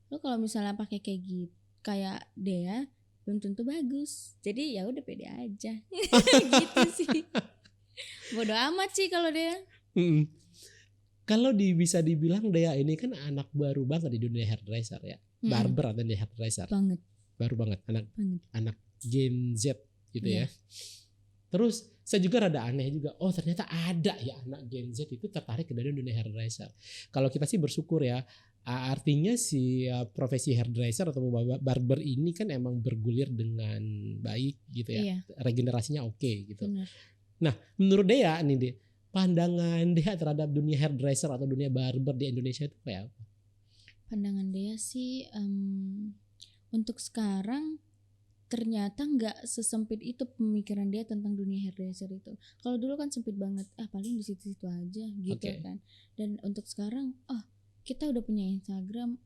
lu kalau misalnya pakai kayak gitu, kayak dia belum tentu bagus. Jadi ya udah pede aja. Gitu sih. Bodoh amat sih kalau dia. Kalau bisa dibilang Dea ini kan anak baru banget di dunia hairdresser ya. Barber atau di hairdresser. Banget. Baru banget anak Gen Z gitu ya. Iya. Terus saya juga rada aneh juga. Oh ternyata ada ya anak Gen Z itu tertarik ke dunia hairdresser. Kalau kita sih bersyukur ya. Artinya si profesi hairdresser atau barber ini kan emang bergulir dengan baik gitu ya. Iya. Regenerasinya oke gitu. Bener. Nah menurut Dea nih Dea, pandangan Dea terhadap dunia hairdresser atau dunia barber di Indonesia itu kayak apa? Pandangan dia sih untuk sekarang ternyata nggak sesempit itu pemikiran dia tentang dunia hairdresser itu. Kalau dulu kan sempit banget, paling di situ-situ aja gitu kan. Dan untuk sekarang, kita udah punya Instagram,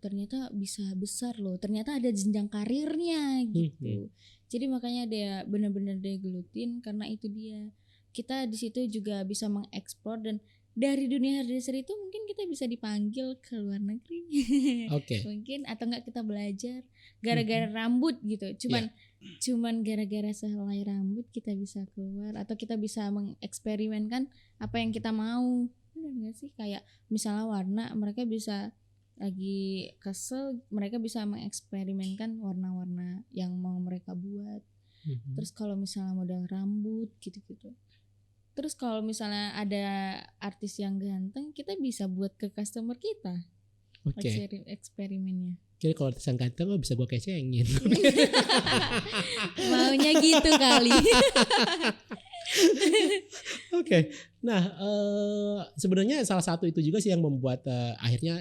ternyata bisa besar loh. Ternyata ada jenjang karirnya gitu. Jadi makanya dia benar-benar dia gelutin karena itu dia. Kita di situ juga bisa mengeksplor, dan dari dunia hairdresser itu mungkin kita bisa dipanggil ke luar negeri. Mungkin atau enggak kita belajar gara-gara rambut gitu. Cuman gara-gara sehelai rambut kita bisa keluar atau kita bisa mengeksperimenkan apa yang kita mau. Benar enggak sih? Kayak misalnya warna, mereka bisa lagi kesel, mereka bisa mengeksperimenkan warna-warna yang mau mereka buat. Terus kalau misalnya model rambut gitu-gitu. Terus kalau misalnya ada artis yang ganteng, kita bisa buat ke customer kita. Eksperimennya. Jadi kalau artis yang ganteng bisa gue kecengin. Maunya gitu kali. Oke. Nah sebenarnya salah satu itu juga sih yang membuat akhirnya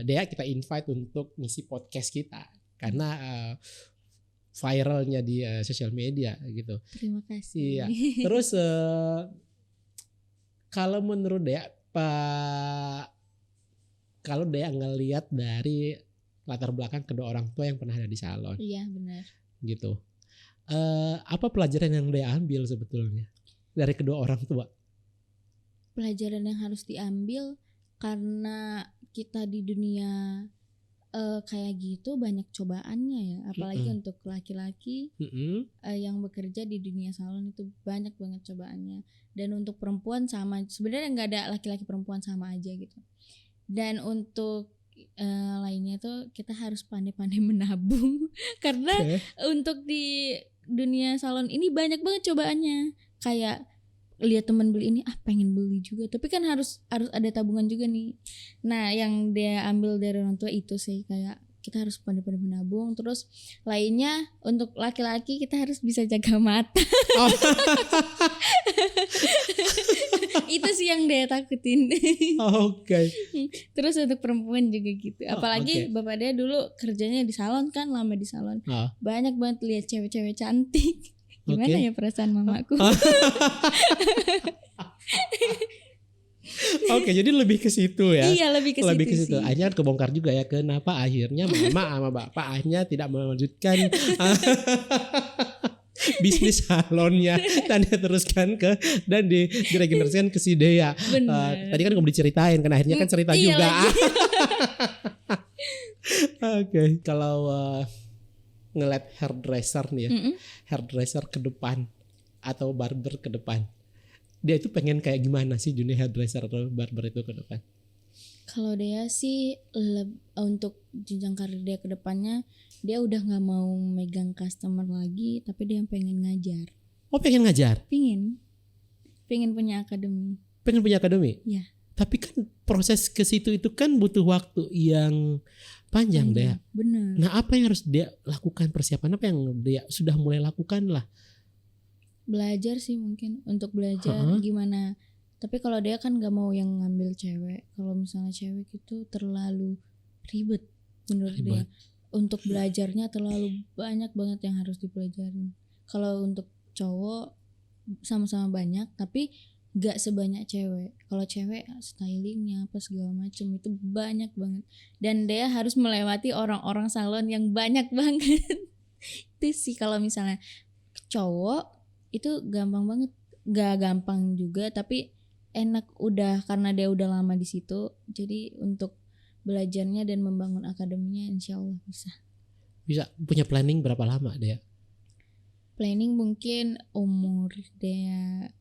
Dea kita invite untuk ngisi podcast kita. Karena viralnya di sosial media gitu. Terima kasih. Iya. Terus kalau menurut Dea, kalau Dea ngelihat dari latar belakang kedua orang tua yang pernah ada di salon. Iya benar. Gitu. Apa pelajaran yang Dea ambil sebetulnya dari kedua orang tua? Pelajaran yang harus diambil karena kita di dunia kayak gitu banyak cobaannya ya, apalagi untuk laki-laki yang bekerja di dunia salon itu banyak banget cobaannya. Dan untuk perempuan sama, sebenarnya nggak ada laki-laki perempuan sama aja gitu. Dan untuk lainnya tuh kita harus pandai-pandai menabung karena untuk di dunia salon ini banyak banget cobaannya. Kayak lihat teman beli ini, pengen beli juga, tapi kan harus ada tabungan juga nih. Nah yang dia ambil dari orang tua itu sih, kayak kita harus pandai-pandai menabung. Terus lainnya untuk laki-laki kita harus bisa jaga mata. Itu sih yang dia takutin. Terus untuk perempuan juga gitu. Apalagi bapak dia dulu kerjanya di salon kan, lama di salon. Banyak banget lihat cewek-cewek cantik. Gimana ya perasaan mamaku? Jadi lebih ke situ ya. Iya, lebih ke situ. Akhirnya kebongkar juga ya kenapa akhirnya mama sama bapak akhirnya tidak melanjutkan bisnis salonnya dan dia teruskan dan diregenerasikan ke si Dea. Tadi kan kamu diceritain kan akhirnya kan cerita iya juga. Oke, kalau ngeliat hairdresser nih ya, hairdresser ke depan atau barber ke depan, dia itu pengen kayak gimana sih dunia hairdresser atau barber itu ke depan? Kalau dia sih untuk jenjang karir dia ke depannya, dia udah nggak mau megang customer lagi, tapi dia yang pengen ngajar. Oh, pengen ngajar? Pengen punya akademi. Pengen punya akademi? Ya. Tapi kan proses ke situ itu kan butuh waktu yang panjang deh. Bener. Nah, apa yang harus dia lakukan, persiapan apa yang dia sudah mulai lakukan lah? Belajar sih mungkin, untuk belajar gimana. Tapi kalau dia kan gak mau yang ngambil cewek. Kalau misalnya cewek itu terlalu ribet menurut dia. Untuk belajarnya terlalu banyak banget yang harus dipelajarin. Kalau untuk cowok sama-sama banyak, tapi gak sebanyak cewek. Kalau cewek stylingnya apa segala macam itu banyak banget. Dan dia harus melewati orang-orang salon yang banyak banget. Itu sih kalau misalnya cowok itu gampang banget. Gak gampang juga, tapi enak udah karena dia udah lama di situ. Jadi untuk belajarnya dan membangun akademinya insya Allah bisa. Punya planning berapa lama dia? Planning mungkin umur dia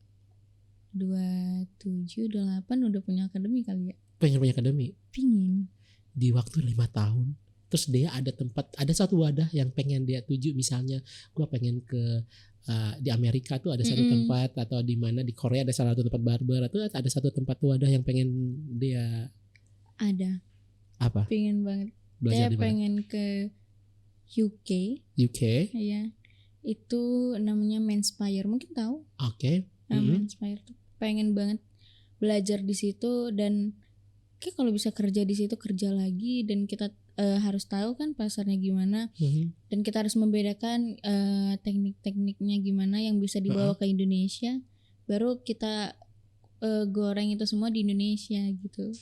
27, 28 udah punya akademi kali ya. Pengen punya akademi? Pingin. Di waktu 5 tahun. Terus dia ada satu wadah yang pengen dia tuju, misalnya gue pengen ke di Amerika tuh ada satu tempat, atau di mana di Korea ada salah satu tempat barber, atau ada satu tempat wadah yang pengen dia. Ada. Apa? Pengen banget. Belajar dia pengen ke UK. Iya. Itu namanya Menspire, mungkin tahu? Oke. Menspire tuh pengen banget belajar di situ, dan kayak kalau bisa kerja di situ kerja lagi, dan kita harus tahu kan pasarnya gimana, dan kita harus membedakan teknik-tekniknya gimana yang bisa dibawa ke Indonesia, baru kita goreng itu semua di Indonesia gitu.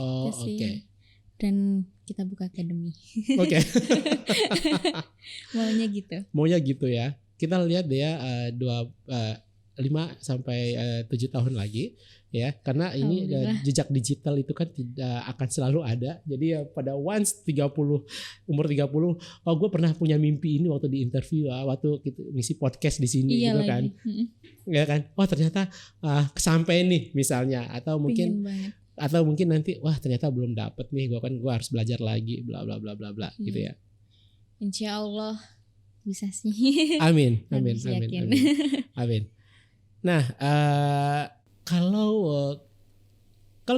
Oh, oke. Dan kita buka akademi. Oke. Maunya gitu ya. Kita lihat dia 5 sampai 7 tahun lagi ya, karena ini jejak digital itu kan tidak akan selalu ada. Jadi ya pada once umur 30, oh gue pernah punya mimpi ini waktu di interview waktu gitu, ngisi podcast di sini gitu lagi. Kan. Ya kan? Oh ternyata kesampaian nih misalnya, atau mungkin nanti wah ternyata belum dapet nih, gue harus belajar lagi bla bla bla bla bla gitu ya. Insya Allah bisa sih. Amin. Nah, kalau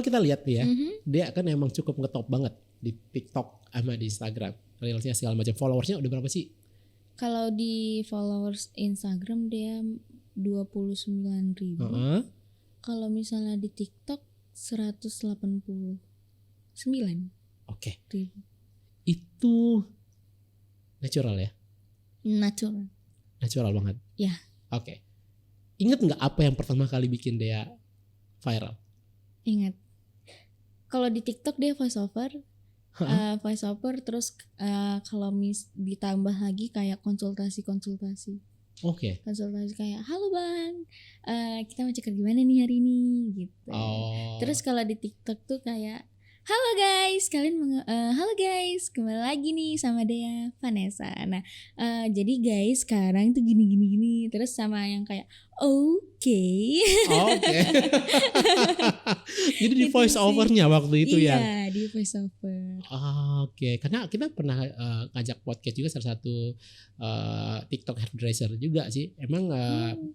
kita lihat nih ya, dia kan emang cukup ngetop banget di TikTok sama di Instagram, reelsnya segala macam. Followersnya udah berapa sih? Kalau di followers Instagram dia 29.000. Kalau misalnya di TikTok 189. Oke. Itu natural ya? Natural banget. Ya. Oke. Ingat nggak apa yang pertama kali bikin dia viral? Ingat. Kalau di TikTok dia voice over, terus kalau ditambah lagi kayak konsultasi. Oke. Konsultasi kayak, halo bang, kita mau cek gimana nih hari ini gitu. Terus kalau di TikTok tuh kayak, halo guys, kembali lagi nih sama Dea Vanessa. Nah, jadi guys sekarang tuh gini. Terus sama yang kayak oke. Jadi di voice overnya waktu itu ya? Iya, di voice over. Oke. Karena kita pernah ngajak podcast juga salah satu TikTok hairdresser juga sih. Emang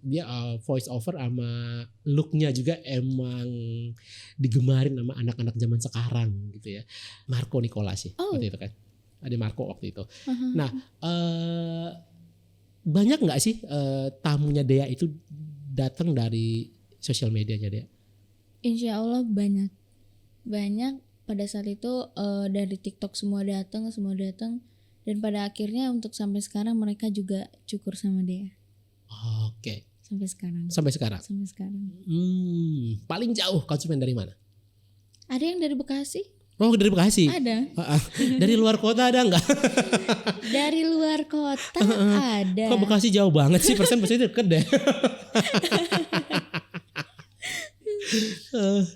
dia voice over sama looknya juga emang digemarin sama anak-anak zaman sekarang gitu ya. Marco Nicola sih waktu itu kan. Ada Marco waktu itu. Nah, banyak nggak sih tamunya Dea itu datang dari sosial medianya Dea? Insya Allah banyak. Pada saat itu dari TikTok semua datang, dan pada akhirnya untuk sampai sekarang mereka juga cukur sama Dea. Oke. Sampai sekarang. Paling jauh konsumen dari mana? Ada yang dari Bekasi. Oh dari Bekasi. Ada. Dari luar kota ada nggak? Dari luar kota ada. Kok Bekasi jauh banget sih, persen deket deh.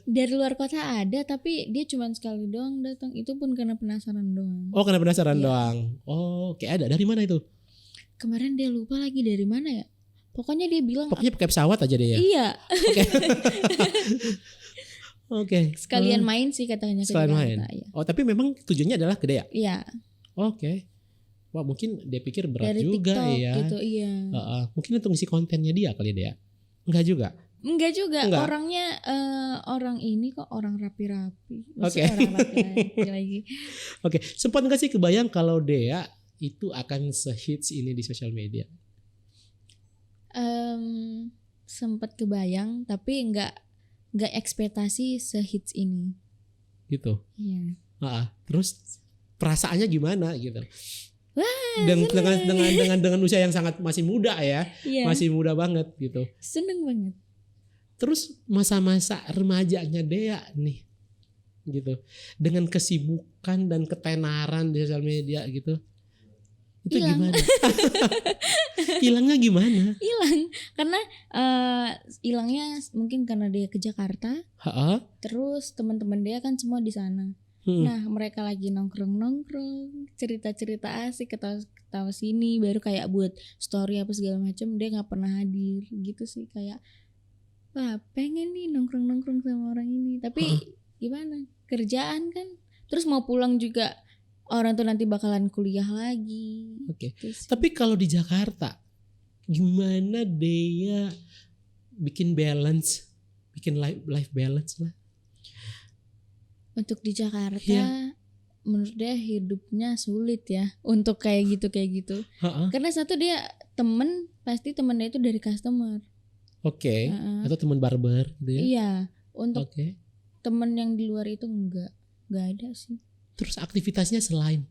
Dari luar kota ada, tapi dia cuma sekali doang datang. Itu pun karena penasaran doang. Oh karena penasaran Iya. doang. Oh oke, ada. Dari mana itu? Kemarin dia lupa lagi dari mana ya. Pokoknya dia bilang Pokoknya pakai pesawat aja deh ya. iya. Oke. Sekalian main sih katanya ke Sekalian main. Jakarta, iya. Oh tapi memang tujuannya adalah ke Dea. Iya, Oke. Wah mungkin dia pikir berat dari juga TikTok ya. gitu, iya. Mungkin untuk ngisi kontennya dia kali Dea. Enggak juga. Enggak juga, Enggak. orangnya orang ini kok orang rapi-rapi. Oke. Maksudnya orang rapi lagi. Oke. Sempat nggak sih kebayang kalau Dea itu akan sehits ini di sosial media? Sempat kebayang, tapi enggak ekspektasi sehits ini. Gitu. Iya. Terus perasaannya gimana gitu? Wah, dengan usia yang sangat masih muda ya, iya. masih muda banget gitu. Seneng banget. Terus masa-masa remajanya Dea nih, gitu, dengan kesibukan dan ketenaran di sosial media gitu, itu Hilang. gimana? Hilangnya gimana? Hilang karena hilangnya mungkin karena dia ke Jakarta. Terus teman-teman dia kan semua di sana. Nah mereka lagi nongkrong cerita-cerita asik, ketawa sini, baru kayak buat story apa segala macam dia nggak pernah hadir gitu sih. Kayak wah pengen nih nongkrong sama orang ini, tapi gimana, kerjaan kan, terus mau pulang juga orang tuh nanti bakalan kuliah lagi. Oke. Gitu sih. Tapi kalau di Jakarta gimana Dea bikin balance, bikin life balance lah? Untuk di Jakarta, Iya. menurut dia hidupnya sulit ya untuk kayak gitu. Karena satu dia pasti temennya itu dari customer. Oke. Atau teman barber gitu ya? Iya, untuk Oke. temen yang di luar itu enggak ada sih. Terus aktivitasnya selain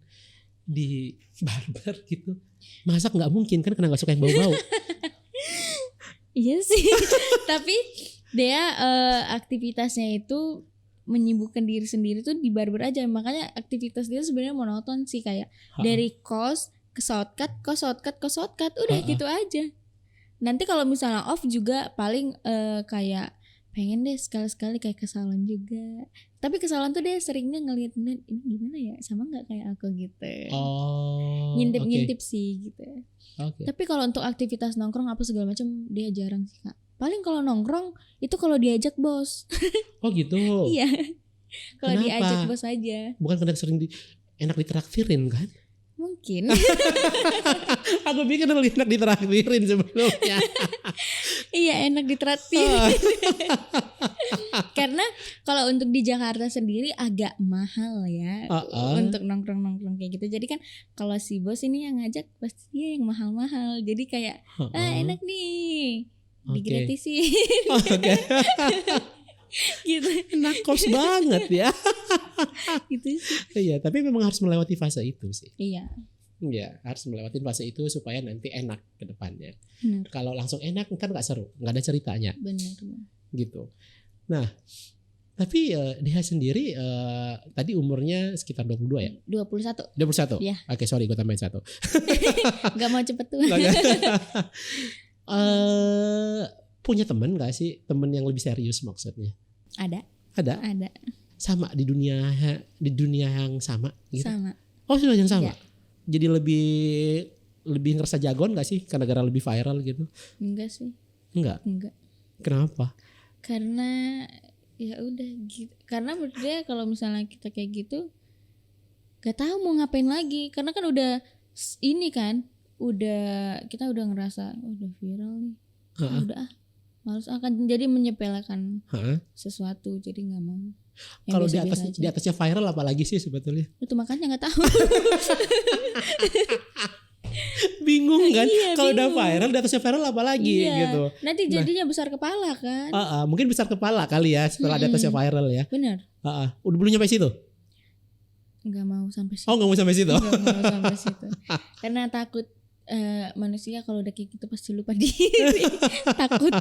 di barber gitu, masak nggak mungkin kan karena nggak suka yang bau-bau. Iya sih, tapi dia aktivitasnya itu menyibukkan diri sendiri tuh di barber aja, makanya aktivitas dia sebenarnya monoton sih, kayak dari kos ke shortcut, udah gitu aja. Nanti kalau misalnya off juga paling kayak pengen deh sekali-sekali kayak ke salon juga, tapi ke salon tuh dia seringnya ngeliat ini gimana ya, sama nggak kayak aku gitu. Ngintip sih gitu. Tapi kalau untuk aktivitas nongkrong apa segala macam dia jarang sih Kak. Paling kalau nongkrong itu kalau diajak bos. Oh gitu. Iya. Kalau Kenapa? diajak bos aja. Bukan karena sering enak ditraktirin kan? Mungkin. Aku pikir lebih enak ditraktirin sebelumnya. Iya, enak ditraktir. Karena kalau untuk di Jakarta sendiri agak mahal ya. Untuk nongkrong kayak gitu. Jadi kan kalau si bos ini yang ngajak pasti dia yang mahal-mahal. Jadi kayak enak nih. Digratisin. Oke. Gitu. Enak kos banget ya. Gitu sih. Iya, tapi memang harus melewati fase itu sih. Iya. Iya, harus melewati fase itu supaya nanti enak ke depannya. Benar. Kalau langsung enak kan nggak seru, nggak ada ceritanya. Benar. Gitu. Nah, tapi Deha sendiri tadi umurnya sekitar 22 ya? 21. 21? Iya. Oke, sorry gue tambahin 1. Gak mau cepet tua. Punya temen gak sih? Temen yang lebih serius maksudnya? Ada. Sama di dunia yang sama gitu? Sama. Oh sudah yang sama? Ya. Jadi lebih ngerasa jagoan gak sih? Karena gara lebih viral gitu? Enggak sih. Enggak? Kenapa? Karena ya udah gitu. Karena menurut dia kalau misalnya kita kayak gitu gak tahu mau ngapain lagi. Karena kan udah ini kan, kita udah ngerasa udah viral nih. Udah males akan jadi menyepelekan sesuatu, jadi nggak mau. Kalau di atasnya viral apalagi sih sebetulnya? Itu makanya nggak tahu. Bingung kan? Iya, kalau udah viral di atasnya viral apalagi gitu. Nanti jadinya besar kepala kan? Mungkin besar kepala kali ya setelah di atasnya viral ya. Benar. Udah belum nyampe situ? Nggak mau sampai situ. Oh nggak mau sampai situ? Nggak mau sampai situ. Karena takut. Manusia kalau udah kayak gitu pasti lupa diri. Takut.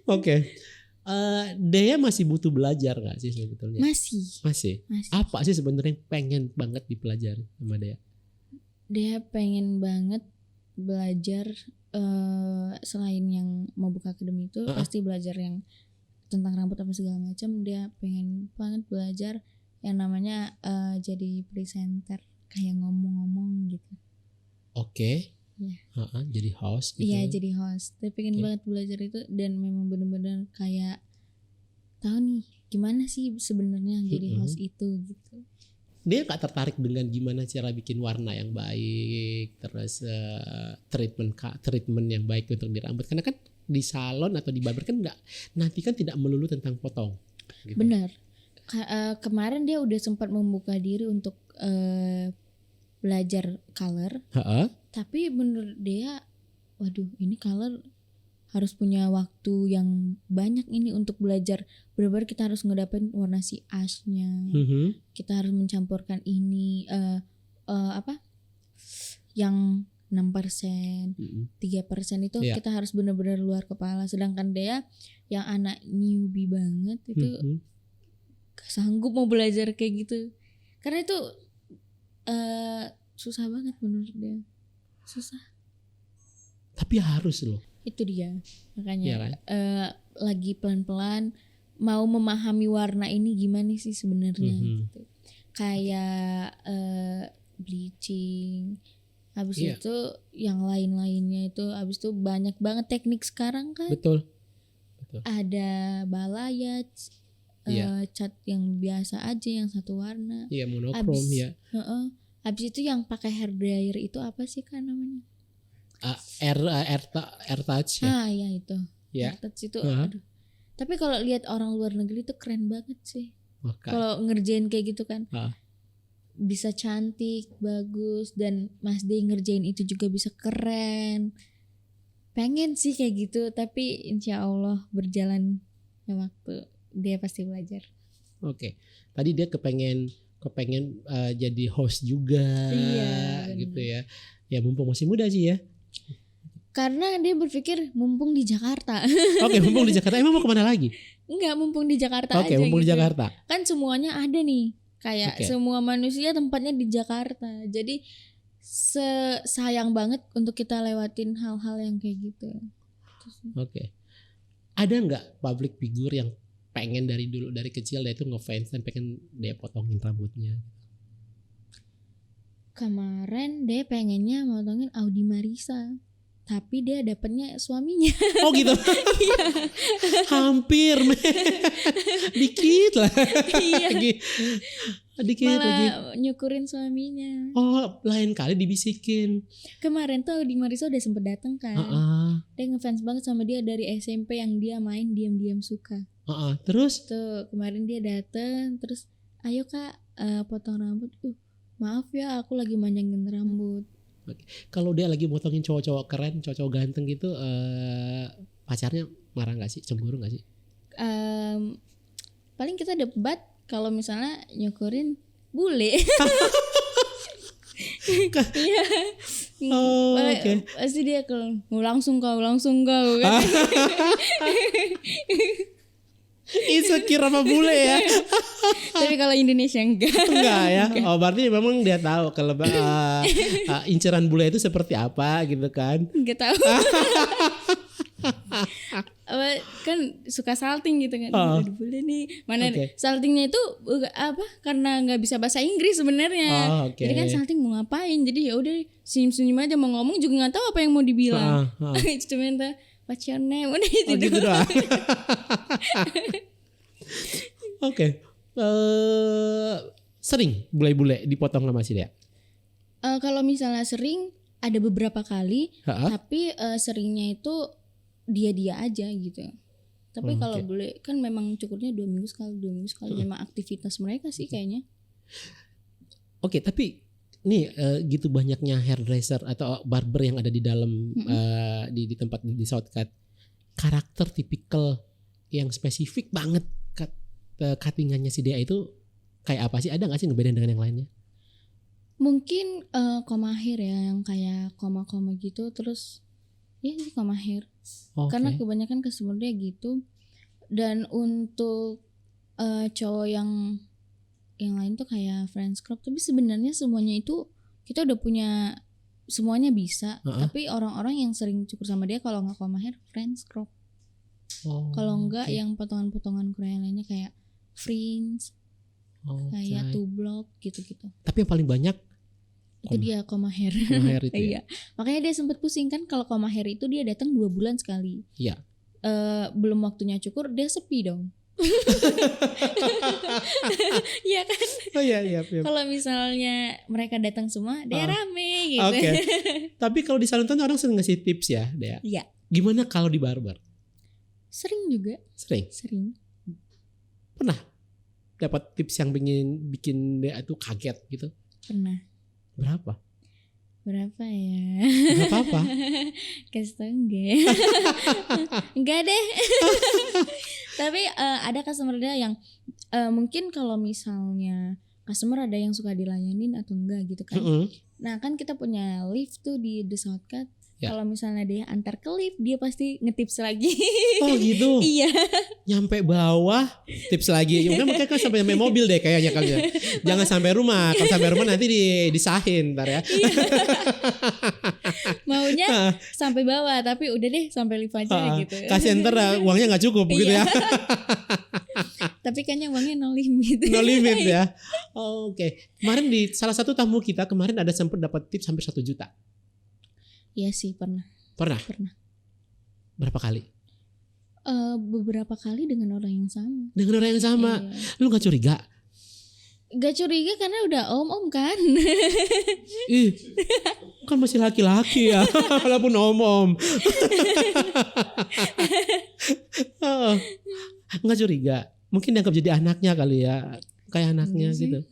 Oke. Dea masih butuh belajar nggak sih sebetulnya? Masih. Apa sih sebenarnya yang pengen banget dipelajari sama Dea? Dia pengen banget belajar selain yang mau buka akademi itu pasti belajar yang tentang rambut apa segala macam. Dia pengen banget belajar yang namanya jadi presenter, kayak ngomong-ngomong gitu. Oke. Ya. Jadi host gitu. Iya, jadi host. Dia pengen banget belajar itu dan memang benar-benar kayak tahu nih gimana sih sebenarnya jadi host itu gitu. Dia gak tertarik dengan gimana cara bikin warna yang baik, terus treatment yang baik untuk di rambut, karena kan di salon atau di barber kan nanti kan tidak melulu tentang potong gitu. Benar. Kemarin dia udah sempat membuka diri untuk belajar color. Tapi menurut dia, waduh, ini color harus punya waktu yang banyak ini untuk belajar. Benar-benar kita harus ngedapetin warna si ashnya. Kita harus mencampurkan ini yang 6%, 3% itu kita harus benar-benar luar kepala. Sedangkan dia yang anak newbie banget itu gak sanggup mau belajar kayak gitu. Karena itu susah banget menurut dia. Susah. Tapi harus loh. Itu dia. Makanya lagi pelan-pelan mau memahami warna ini gimana sih sebenarnya gitu. Kayak bleaching. Habis itu yang lain-lainnya itu, habis itu banyak banget teknik sekarang kan. Betul. Ada balayage, cat yang biasa aja yang satu warna. Iya, monokrom ya. Habis itu yang pakai hair dryer itu apa sih kan namanya? Air touch ya. Ya itu. Ya. Air touch itu. Aduh. Tapi kalau lihat orang luar negeri itu keren banget sih. Kalau ngerjain kayak gitu kan. Bisa cantik, bagus, dan Mas Dey ngerjain itu juga bisa keren. Pengen sih kayak gitu, tapi insya Allah berjalan waktu dia pasti belajar. Oke. Tadi dia kepengen jadi host juga, gitu ya. Ya mumpung masih muda sih ya. Karena dia berpikir mumpung di Jakarta. Oke, mumpung di Jakarta. Emang mau kemana lagi? Enggak, mumpung di Jakarta aja. Oke, mumpung gitu. Di Jakarta. Kan semuanya ada nih. Kayak semua manusia tempatnya di Jakarta. Jadi sayang banget untuk kita lewatin hal-hal yang kayak gitu. Oke. Ada nggak public figure yang pengen dari kecil dia itu ngefans dan pengen dia potongin rambutnya? Kemarin dia pengennya motongin Audi Marisa, tapi dia dapetnya suaminya. Oh gitu. Iya. Hampir. Dikit lah. Iya. Dikit malah lagi. Nyukurin suaminya. Oh, lain kali dibisikin. Kemarin tuh Audi Marisa udah sempet dateng kan. Dia ngefans banget sama dia dari SMP yang dia main diam-diam suka. Terus? Tuh kemarin dia dateng, terus ayo kak potong rambut. Maaf ya aku lagi manjangin rambut. Kalau dia lagi motongin cowok-cowok keren, cowok-cowok ganteng gitu, pacarnya marah nggak sih, cemburu nggak sih? Paling kita debat kalau misalnya nyukurin bule. Iya. Oke. Pasti dia kalau langsung kau. Insecure sama bule ya. Tapi kalau Indonesia enggak ya. Oh berarti memang dia tahu kalau inceran bule itu seperti apa gitu kan. Enggak tahu. Kan suka salting gitu kan. Bule nih. Mana saltingnya itu karena nggak bisa bahasa Inggris sebenarnya. Jadi kan salting mau ngapain. Jadi ya udah senyum-senyum aja, mau ngomong juga nggak tahu apa yang mau dibilang. Cuma minta what's your name, udah itu gitu doang. Oke. Sering bule-bule dipotong sama si dia? Kalau misalnya sering ada beberapa kali, tapi seringnya itu dia aja gitu. Tapi kalau bule kan memang cukurnya 2 minggu sekali. Memang aktivitas mereka sih kayaknya. Oke, tapi nih gitu banyaknya hairdresser atau barber yang ada di dalam di tempat di Southcut, karakter tipikal yang spesifik banget cuttingannya si Dea itu kayak apa sih? Ada nggak sih ngebedain dengan yang lainnya? Mungkin koma hair ya, yang kayak koma-koma gitu, terus ya sih koma hair. Karena kebanyakan customer dia gitu. Dan untuk cowok yang lain tuh kayak friends crop, tapi sebenarnya semuanya itu kita udah punya, semuanya bisa. Tapi orang-orang yang sering cukur sama dia kalau nggak comb hair friends crop. Kalau enggak yang potongan-potongan Korea lainnya kayak fringe, kayak two block gitu-gitu. Tapi yang paling banyak itu dia comb hair. Comb hair itu. Iya. Makanya dia sempat pusing kan kalau comb hair itu dia datang 2 bulan sekali. Iya. Belum waktunya cukur dia sepi dong. Iya kan? Oh iya. Kalau misalnya mereka datang semua, dia rame gitu. Oke. Tapi kalau di salon orang sering ngasih tips ya, Dea. Iya. Gimana kalau di barber? Sering juga. Sering. Pernah dapat tips yang bikin Dea tuh kaget gitu? Pernah. Berapa ya? Gak apa-apa. Kasih tau enggak? Enggak deh. Tapi ada customer dia yang mungkin kalau misalnya customer ada yang suka dilayanin atau enggak gitu kan. Nah kan kita punya lift tuh di The Shortcut. Kalau misalnya dia antar ke lift, dia pasti ngetips lagi. Oh gitu? Iya. Nyampe bawah tips lagi. Ya udah makanya kan sampai nyampe mobil deh kayaknya kalian. Jangan sampai rumah. Kalau sampai rumah nanti disahin ntar ya. Maunya sampai bawah, tapi udah deh sampai lift aja gitu. Kasian ntar uangnya nggak cukup gitu ya. Tapi kayaknya uangnya no limit. No limit ya. Oke. Kemarin di salah satu tamu kita kemarin ada sempat dapat tips hampir 1 juta. Iya sih pernah. Berapa kali? Beberapa kali dengan orang yang sama. Iya. Lu gak curiga? Gak curiga karena udah om kan. Ih, kan masih laki-laki ya. Walaupun om. Gak curiga. Mungkin dianggap jadi anaknya kali ya. Kayak anaknya gitu.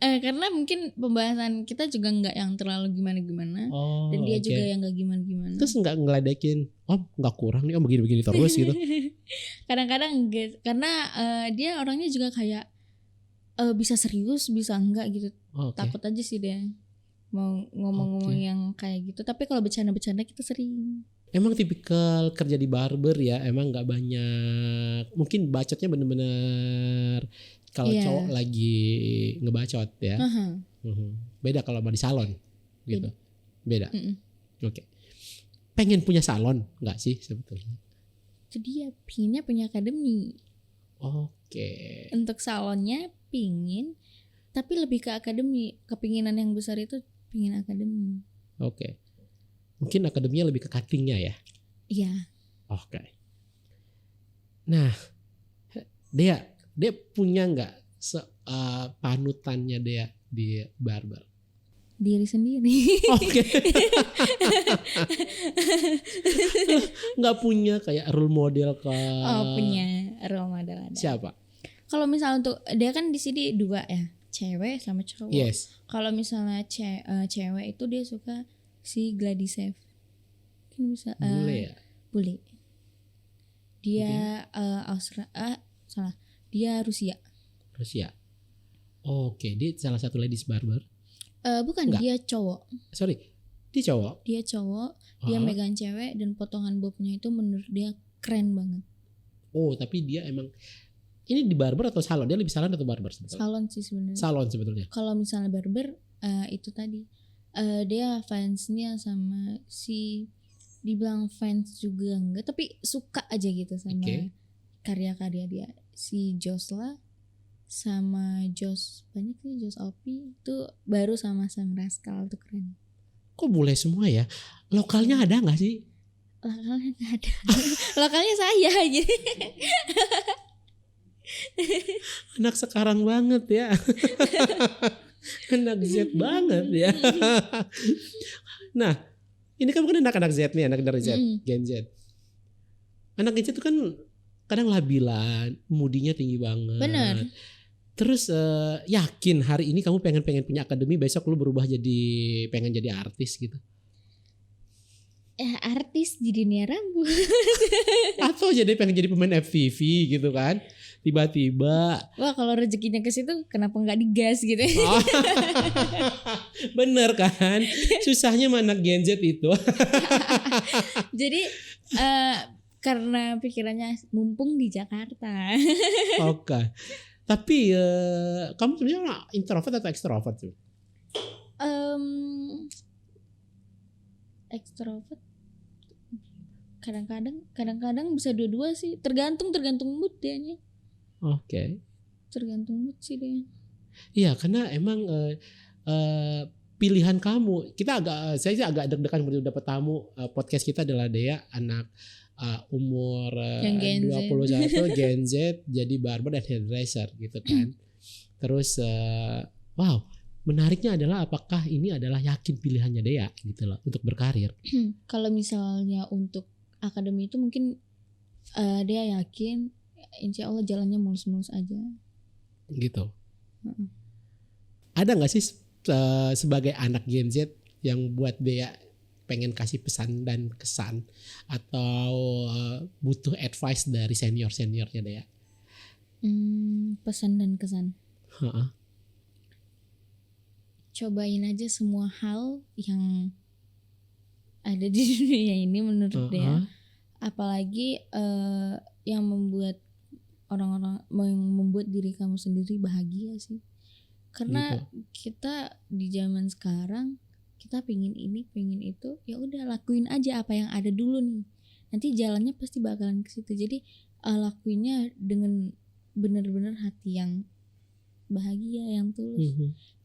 Karena mungkin pembahasan kita juga nggak yang terlalu gimana-gimana, dan dia juga yang nggak gimana-gimana. Terus nggak ngeledekin, om nggak kurang nih, om begini-begini terus gitu. Kadang-kadang karena dia orangnya juga kayak bisa serius, bisa enggak gitu. Takut aja sih dia mau ngomong-ngomong yang kayak gitu. Tapi kalau bercanda-bercanda kita sering. Emang tipikal kerja di barber ya, emang nggak banyak. Mungkin bacotnya bener-bener. Kalau cowok lagi ngebacot ya. Beda kalau di salon gitu. Beda. Oke. Pengen punya salon nggak sih sebetulnya? Itu dia, pinginnya punya akademi. Oke. Untuk salonnya pingin, tapi lebih ke akademi. Kepinginan yang besar itu pingin akademi. Oke. Mungkin akademinya lebih ke cuttingnya ya? Iya. Oke. Nah, Dea punya nggak panutannya Dea di barber? Diri sendiri. Oke. Nggak punya kayak role model ke? Punya role model ada. Siapa? Kalau misalnya untuk dia kan di sini 2 ya, cewek sama cowok. Yes. Kalau misalnya cewek itu dia suka si Gladysef. Mungkin bisa. Bule ya? Bule. Dia dia Rusia. Oke, dia salah satu ladies barber. Bukan. Enggak. Dia cowok. Sorry, dia cowok. Dia megang cewek dan potongan bobnya itu menurut dia keren banget. Oh, tapi dia emang ini di barber atau salon? Dia lebih salon atau barber sebetulnya? Salon sih sebenarnya. Salon sebetulnya. Kalau misalnya barber itu tadi dia fansnya sama si, dibilang fans juga enggak, tapi suka aja gitu sama karya-karya dia. Si Josla sama banyak sih, Jos Opi itu baru sama Sam Rascal tuh keren. Kok boleh semua ya? Lokalnya ada nggak sih? Lokalnya nggak ada. Lokalnya saya aja. Anak sekarang banget ya. Anak Z banget ya. Nah, ini kan bukan anak-anak Z nih, anak dari Z, Gen Z. Anak Gen Z itu kan kadang labilan, moodinya tinggi banget. Bener. Terus yakin hari ini kamu pengen punya akademi, besok lu berubah pengen jadi artis gitu? Artis di dunia rambut. Atau pengen jadi pemain FTV gitu kan? Tiba-tiba. Wah, kalau rezekinya ke situ kenapa nggak digas gitu? Bener kan? Susahnya anak Gen Z itu. Jadi Karena pikirannya mumpung di Jakarta. Oke. Tapi kamu sebenarnya introvert atau extrovert tuh? Extrovert. Kadang-kadang bisa dua-dua sih. Tergantung mood dianya. Oke. Tergantung mood sih dia. Iya, karena emang pilihan kamu. Saya sih agak deg-degan baru dapat tamu. Podcast kita adalah Dea, anak umur 21 Gen Z, jadi barber dan hairdresser gitu kan. Terus wow, menariknya adalah apakah ini adalah yakin pilihannya Dea gitu loh untuk berkarir. Kalau misalnya untuk akademi itu mungkin Dea yakin insya Allah jalannya mulus-mulus aja gitu. Ada nggak sih sebagai anak Gen Z yang buat Dea pengen kasih pesan dan kesan atau butuh advice dari seniornya Dea? Pesan dan kesan. Cobain aja semua hal yang ada di dunia ini menurut Dea. Apalagi yang membuat membuat diri kamu sendiri bahagia sih. Karena kita di zaman sekarang kita pengen ini, pengen itu, ya udah lakuin aja apa yang ada dulu nih. Nanti jalannya pasti bakalan ke situ. Jadi lakuinnya dengan benar-benar hati yang bahagia, yang tulus.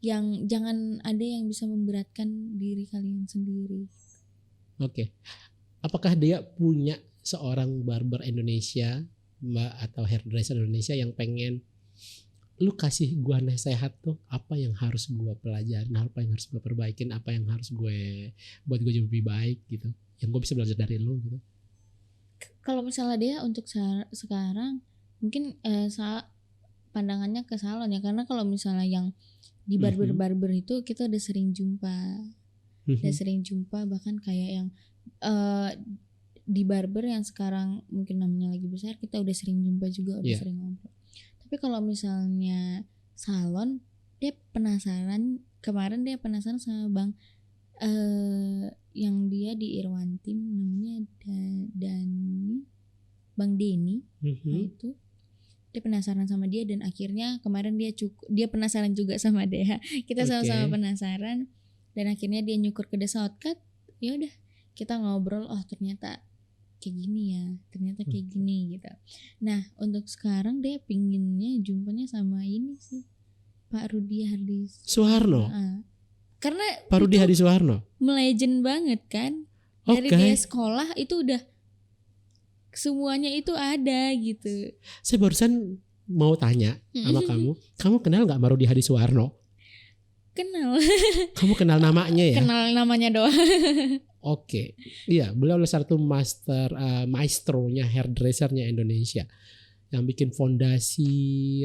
Yang jangan ada yang bisa memberatkan diri kalian sendiri. Oke. Apakah Dea punya seorang barber Indonesia, Mbak, atau hairdresser Indonesia yang pengen lu kasih gua nasihat tuh, apa yang harus gua pelajarin, apa yang harus gua perbaikin, apa yang harus gue buat gue jadi lebih baik gitu, yang gue bisa belajar dari lu gitu. Kalau misalnya dia untuk sekarang mungkin pandangannya ke salon ya, karena kalau misalnya yang di barber itu kita udah sering jumpa, bahkan kayak yang di barber yang sekarang mungkin namanya lagi besar, kita udah sering jumpa juga, udah sering ngobrol. Tapi kalau misalnya salon, kemarin dia penasaran sama Bang yang dia di Irwantim, namanya Bang Denny. Nah itu dia penasaran sama dia, dan akhirnya kemarin dia penasaran juga sama Dea. Kita sama-sama penasaran, dan akhirnya dia nyukur ke The Shortcut. Ya udah, kita ngobrol, oh ternyata kayak gini ya, ternyata kayak gini gitu. Nah untuk sekarang dia pinginnya jumpanya sama ini sih, Pak Rudi Hadi Suharno. Karena Pak Rudi Hadi Suharno melegend banget kan. Dari dia sekolah itu udah semuanya itu ada gitu. Saya barusan mau tanya sama kamu kenal nggak Pak Rudi Hadi Suharno? Kenal. Kamu kenal namanya ya? Kenal namanya doang. Oke, iya, beliau adalah satu maestronya hairdressernya Indonesia yang bikin fondasi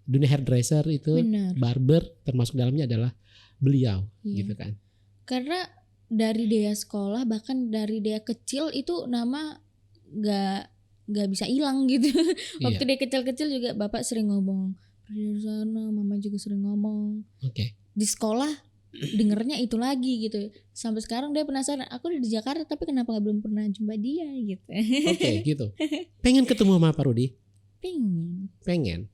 dunia hairdresser itu. Bener. Barber termasuk dalamnya adalah beliau, gitu kan. Karena dari dia sekolah, bahkan dari dia kecil itu nama nggak bisa hilang gitu. Waktu dia kecil-kecil juga bapak sering ngomong di sana, mama juga sering ngomong. Di sekolah dengernya itu lagi gitu. Sampai sekarang dia penasaran, aku udah di Jakarta tapi kenapa belum pernah jumpa dia gitu. Gitu. Pengen ketemu sama Pak Rudi? Pengen.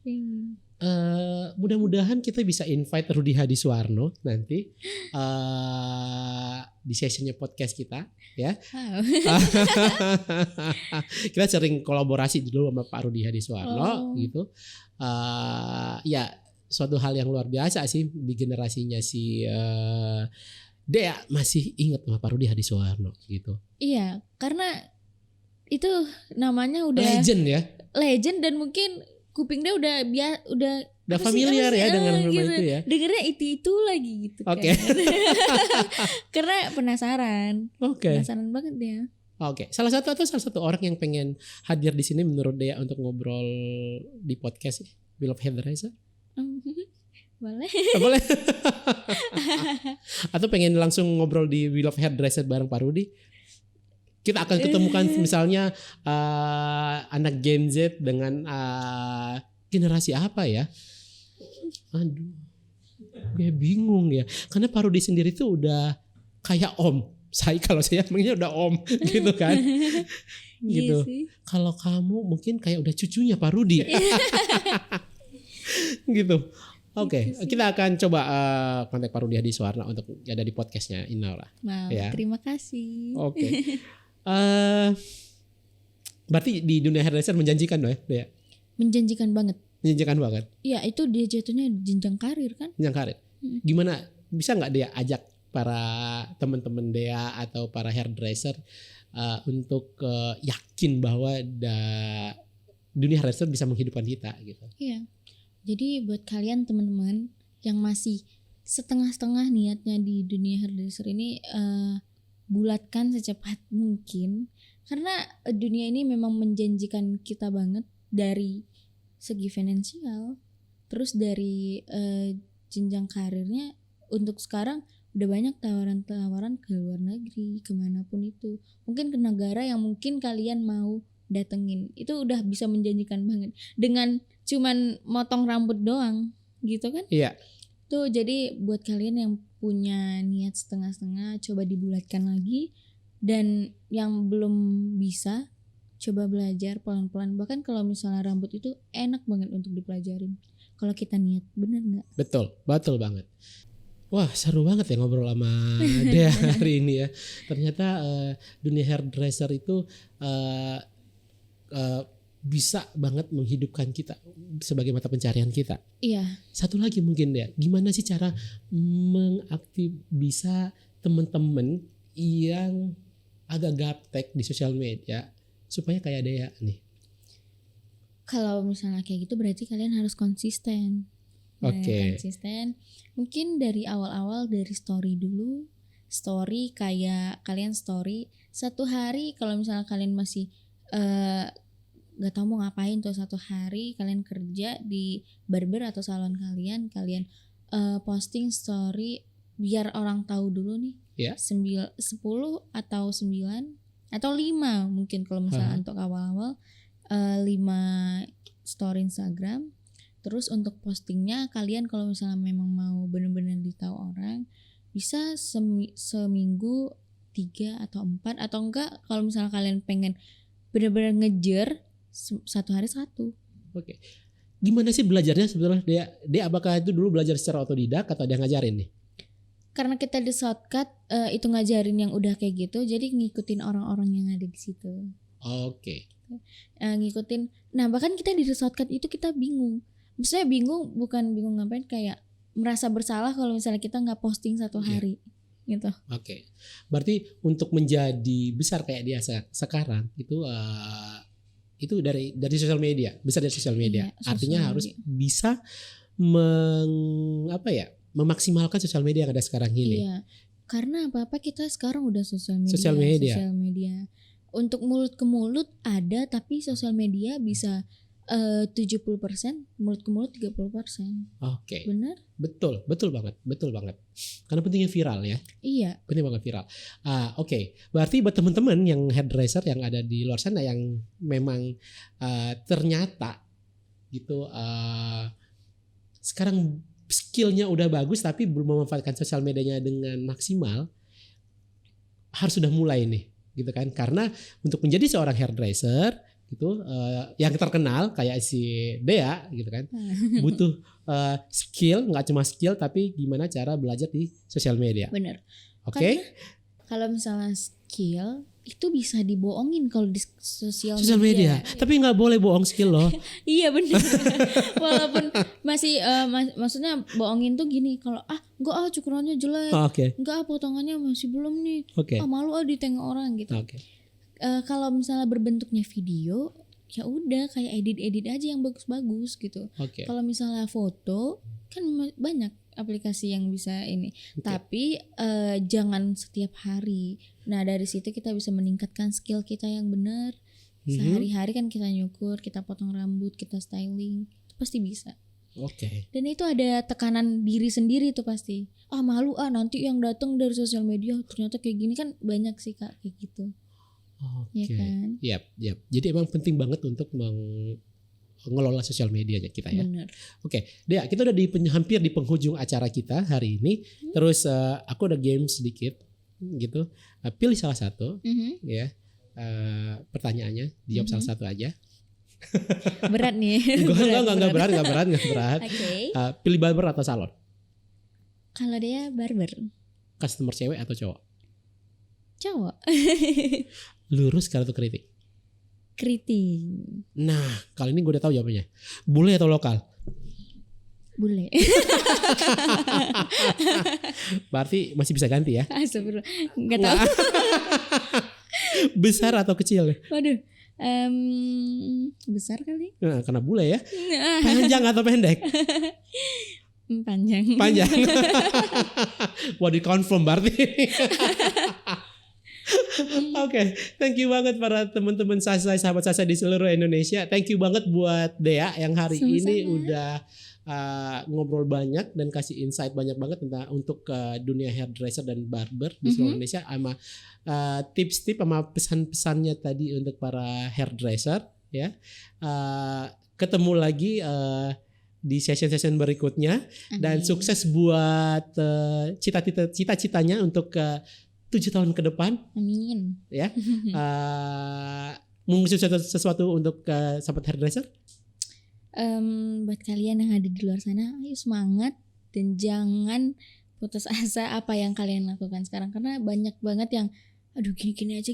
Mudah-mudahan kita bisa invite Rudi Hadi Suharno nanti di sessionnya podcast kita ya. Kita sering kolaborasi dulu sama Pak Rudi Hadi Suharno gitu. Ya suatu hal yang luar biasa sih di generasinya si Dea masih ingat sama Pak Rudi Hadi Suharno gitu. Iya, karena itu namanya udah legend ya. Legend, dan mungkin kuping dia udah familiar ya dengan nama gitu, itu ya. Dengernya itu lagi gitu. Oke. Karena penasaran. Penasaran banget dia. Salah satu orang yang pengen hadir di sini menurut Dea untuk ngobrol di podcast Wheel of Hairdresser. Boleh. Boleh. Atau pengen langsung ngobrol di Wheel of Hairdresser bareng Pak Rudi. Kita akan ketemukan misalnya anak Gen Z dengan generasi apa ya? Aduh, gue bingung ya. Karena Pak Rudi sendiri tuh udah kayak om Kalau saya emangnya udah om gitu kan. Gitu. Iya sih. Kalau kamu mungkin kayak udah cucunya Pak Rudi. Gitu. Oke, kita akan coba kontak Pak Rudi Hadiswarna untuk ada di podcastnya Inaura. Wow, Ya. terima kasih. Oke. Berarti di dunia hairdresser menjanjikan dong ya? Menjanjikan banget. Menjanjikan banget. Ya itu dia jatuhnya jenjang karir kan. Jenjang karir. Gimana? Bisa nggak dia ajak para teman-teman dia atau para hairdresser untuk yakin bahwa dunia hairdresser bisa menghidupkan kita gitu? Iya. Jadi buat kalian teman-teman yang masih setengah-setengah niatnya di dunia hairdresser ini, bulatkan secepat mungkin karena dunia ini memang menjanjikan kita banget dari segi finansial, terus dari jenjang karirnya. Untuk sekarang udah banyak tawaran-tawaran ke luar negeri, kemanapun itu, mungkin ke negara yang mungkin kalian mau datengin, itu udah bisa menjanjikan banget dengan cuman motong rambut doang gitu kan. Iya. Tuh jadi buat kalian yang punya niat setengah-setengah, coba dibulatkan lagi. Dan yang belum bisa, coba belajar pelan-pelan. Bahkan kalau misalnya rambut itu enak banget untuk dipelajarin kalau kita niat, bener nggak? Betul banget. Wah, seru banget ya ngobrol sama Dea hari ini ya. Ternyata dunia hairdresser itu bisa banget menghidupkan kita sebagai mata pencarian kita. Iya. Satu lagi mungkin Dea, gimana sih cara bisa teman-teman yang agak gaptek di sosial media supaya kayak Dea nih? Kalau misalnya kayak gitu berarti kalian harus konsisten. Oke. Konsisten. Mungkin dari awal-awal dari story dulu. Story kayak kalian story satu hari, kalau misalnya kalian masih gak tahu mau ngapain tuh satu hari, kalian kerja di barber atau salon kalian posting story biar orang tahu dulu nih. Ya. 10 atau 9 atau 5 mungkin kalau misalnya untuk awal-awal 5 story Instagram. Terus untuk postingnya kalian kalau misalnya memang mau benar-benar ditahu orang, bisa seminggu 3 atau 4, atau enggak kalau misalnya kalian pengen benar-benar ngejar satu hari satu. Oke. Gimana sih belajarnya sebetulnya dia apakah itu dulu belajar secara otodidak atau dia ngajarin nih? Karena kita di shortcut itu ngajarin yang udah kayak gitu, jadi ngikutin orang-orang yang ada di situ. Oke. Ngikutin. Nah bahkan kita di shortcut itu kita bingung. Maksudnya bingung, bukan bingung ngapain, kayak merasa bersalah kalau misalnya kita nggak posting satu hari. Gitu. Oke. Berarti untuk menjadi besar kayak dia sekarang itu dari sosial media, besar dari sosial media. Iya, artinya sosial harus media. bisa memaksimalkan sosial media yang ada sekarang ini. Iya. Karena apa-apa kita sekarang udah sosial media. Sosial media. Untuk mulut ke mulut ada, tapi sosial media bisa 70%, mulut ke mulut 30%. Oke. Benar? Betul banget. Karena pentingnya viral ya. Iya. Penting banget viral. Oke. Berarti buat teman-teman yang hairdresser yang ada di luar sana yang memang ternyata gitu sekarang skillnya udah bagus tapi belum memanfaatkan sosial medianya dengan maksimal, harus sudah mulai nih gitu kan. Karena untuk menjadi seorang hairdresser gitu yang terkenal kayak si Dea gitu kan, butuh skill, nggak cuma skill tapi gimana cara belajar di sosial media. Bener. Oke. Kalau misalnya skill itu bisa dibohongin kalau di sosial media. Tapi nggak boleh bohong skill loh. Iya bener. Walaupun masih maksudnya bohongin tuh gini, kalau enggak cukurannya jelek, Oke. enggak potongannya masih belum nih, Oke. malu ditengok orang gitu. Oke. Kalau misalnya berbentuknya video, ya udah kayak edit aja yang bagus-bagus gitu. Oke. Kalau misalnya foto kan banyak aplikasi yang bisa ini. Oke. Tapi jangan setiap hari. Nah dari situ kita bisa meningkatkan skill kita yang benar. Sehari-hari kan kita nyukur, kita potong rambut, kita styling, itu pasti bisa. Oke. Dan itu ada tekanan diri sendiri tuh pasti. Malu nanti yang datang dari sosial media ternyata kayak gini, kan banyak sih Kak kayak gitu. Oke. Ya kan? Yap. Jadi emang penting banget untuk mengelola sosial media kita ya. Bener. Oke, Dea, kita udah hampir di penghujung acara kita hari ini. Terus aku ada game sedikit. gitu. Pilih salah satu, Mhm. ya. Pertanyaannya dijawab salah satu aja. Berat nih. Enggak berat. Oke. Pilih barber atau salon? Kalau dia barber. Customer cewek atau cowok? Cowok. Lurus atau kritik? Keriting. Nah, kali ini gue udah tahu jawabannya. Bule atau lokal? Bule. Berarti masih bisa ganti ya. Astagfirullah. Enggak tahu. Besar atau kecil? Waduh. Besar kali. Nah, karena bule ya. Panjang atau pendek? Panjang. Wah, di-confirm berarti. Oke, thank you banget para teman-teman Sasai, sahabat Sasai di seluruh Indonesia. Thank you banget buat Dea yang hari ini udah ngobrol banyak dan kasih insight banyak banget tentang untuk dunia hairdresser dan barber di seluruh Indonesia, sama tips-tips sama pesan-pesannya tadi untuk para hairdresser ya. Ketemu lagi di session-session berikutnya. Dan sukses buat cita-citanya untuk 7 tahun ke depan. Amin. Ya. Mengusir sesuatu untuk sahabat hairdresser? Buat kalian yang ada di luar sana, ayo semangat dan jangan putus asa apa yang kalian lakukan sekarang, karena banyak banget yang aduh gini aja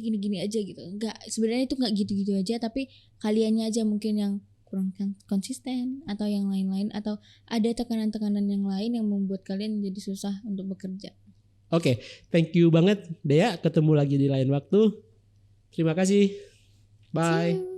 gitu. Enggak, sebenarnya itu enggak gitu-gitu aja, tapi kaliannya aja mungkin yang kurang konsisten atau yang lain-lain, atau ada tekanan-tekanan yang lain yang membuat kalian jadi susah untuk bekerja. Oke, thank you banget Dea. Ketemu lagi di lain waktu. Terima kasih. Bye.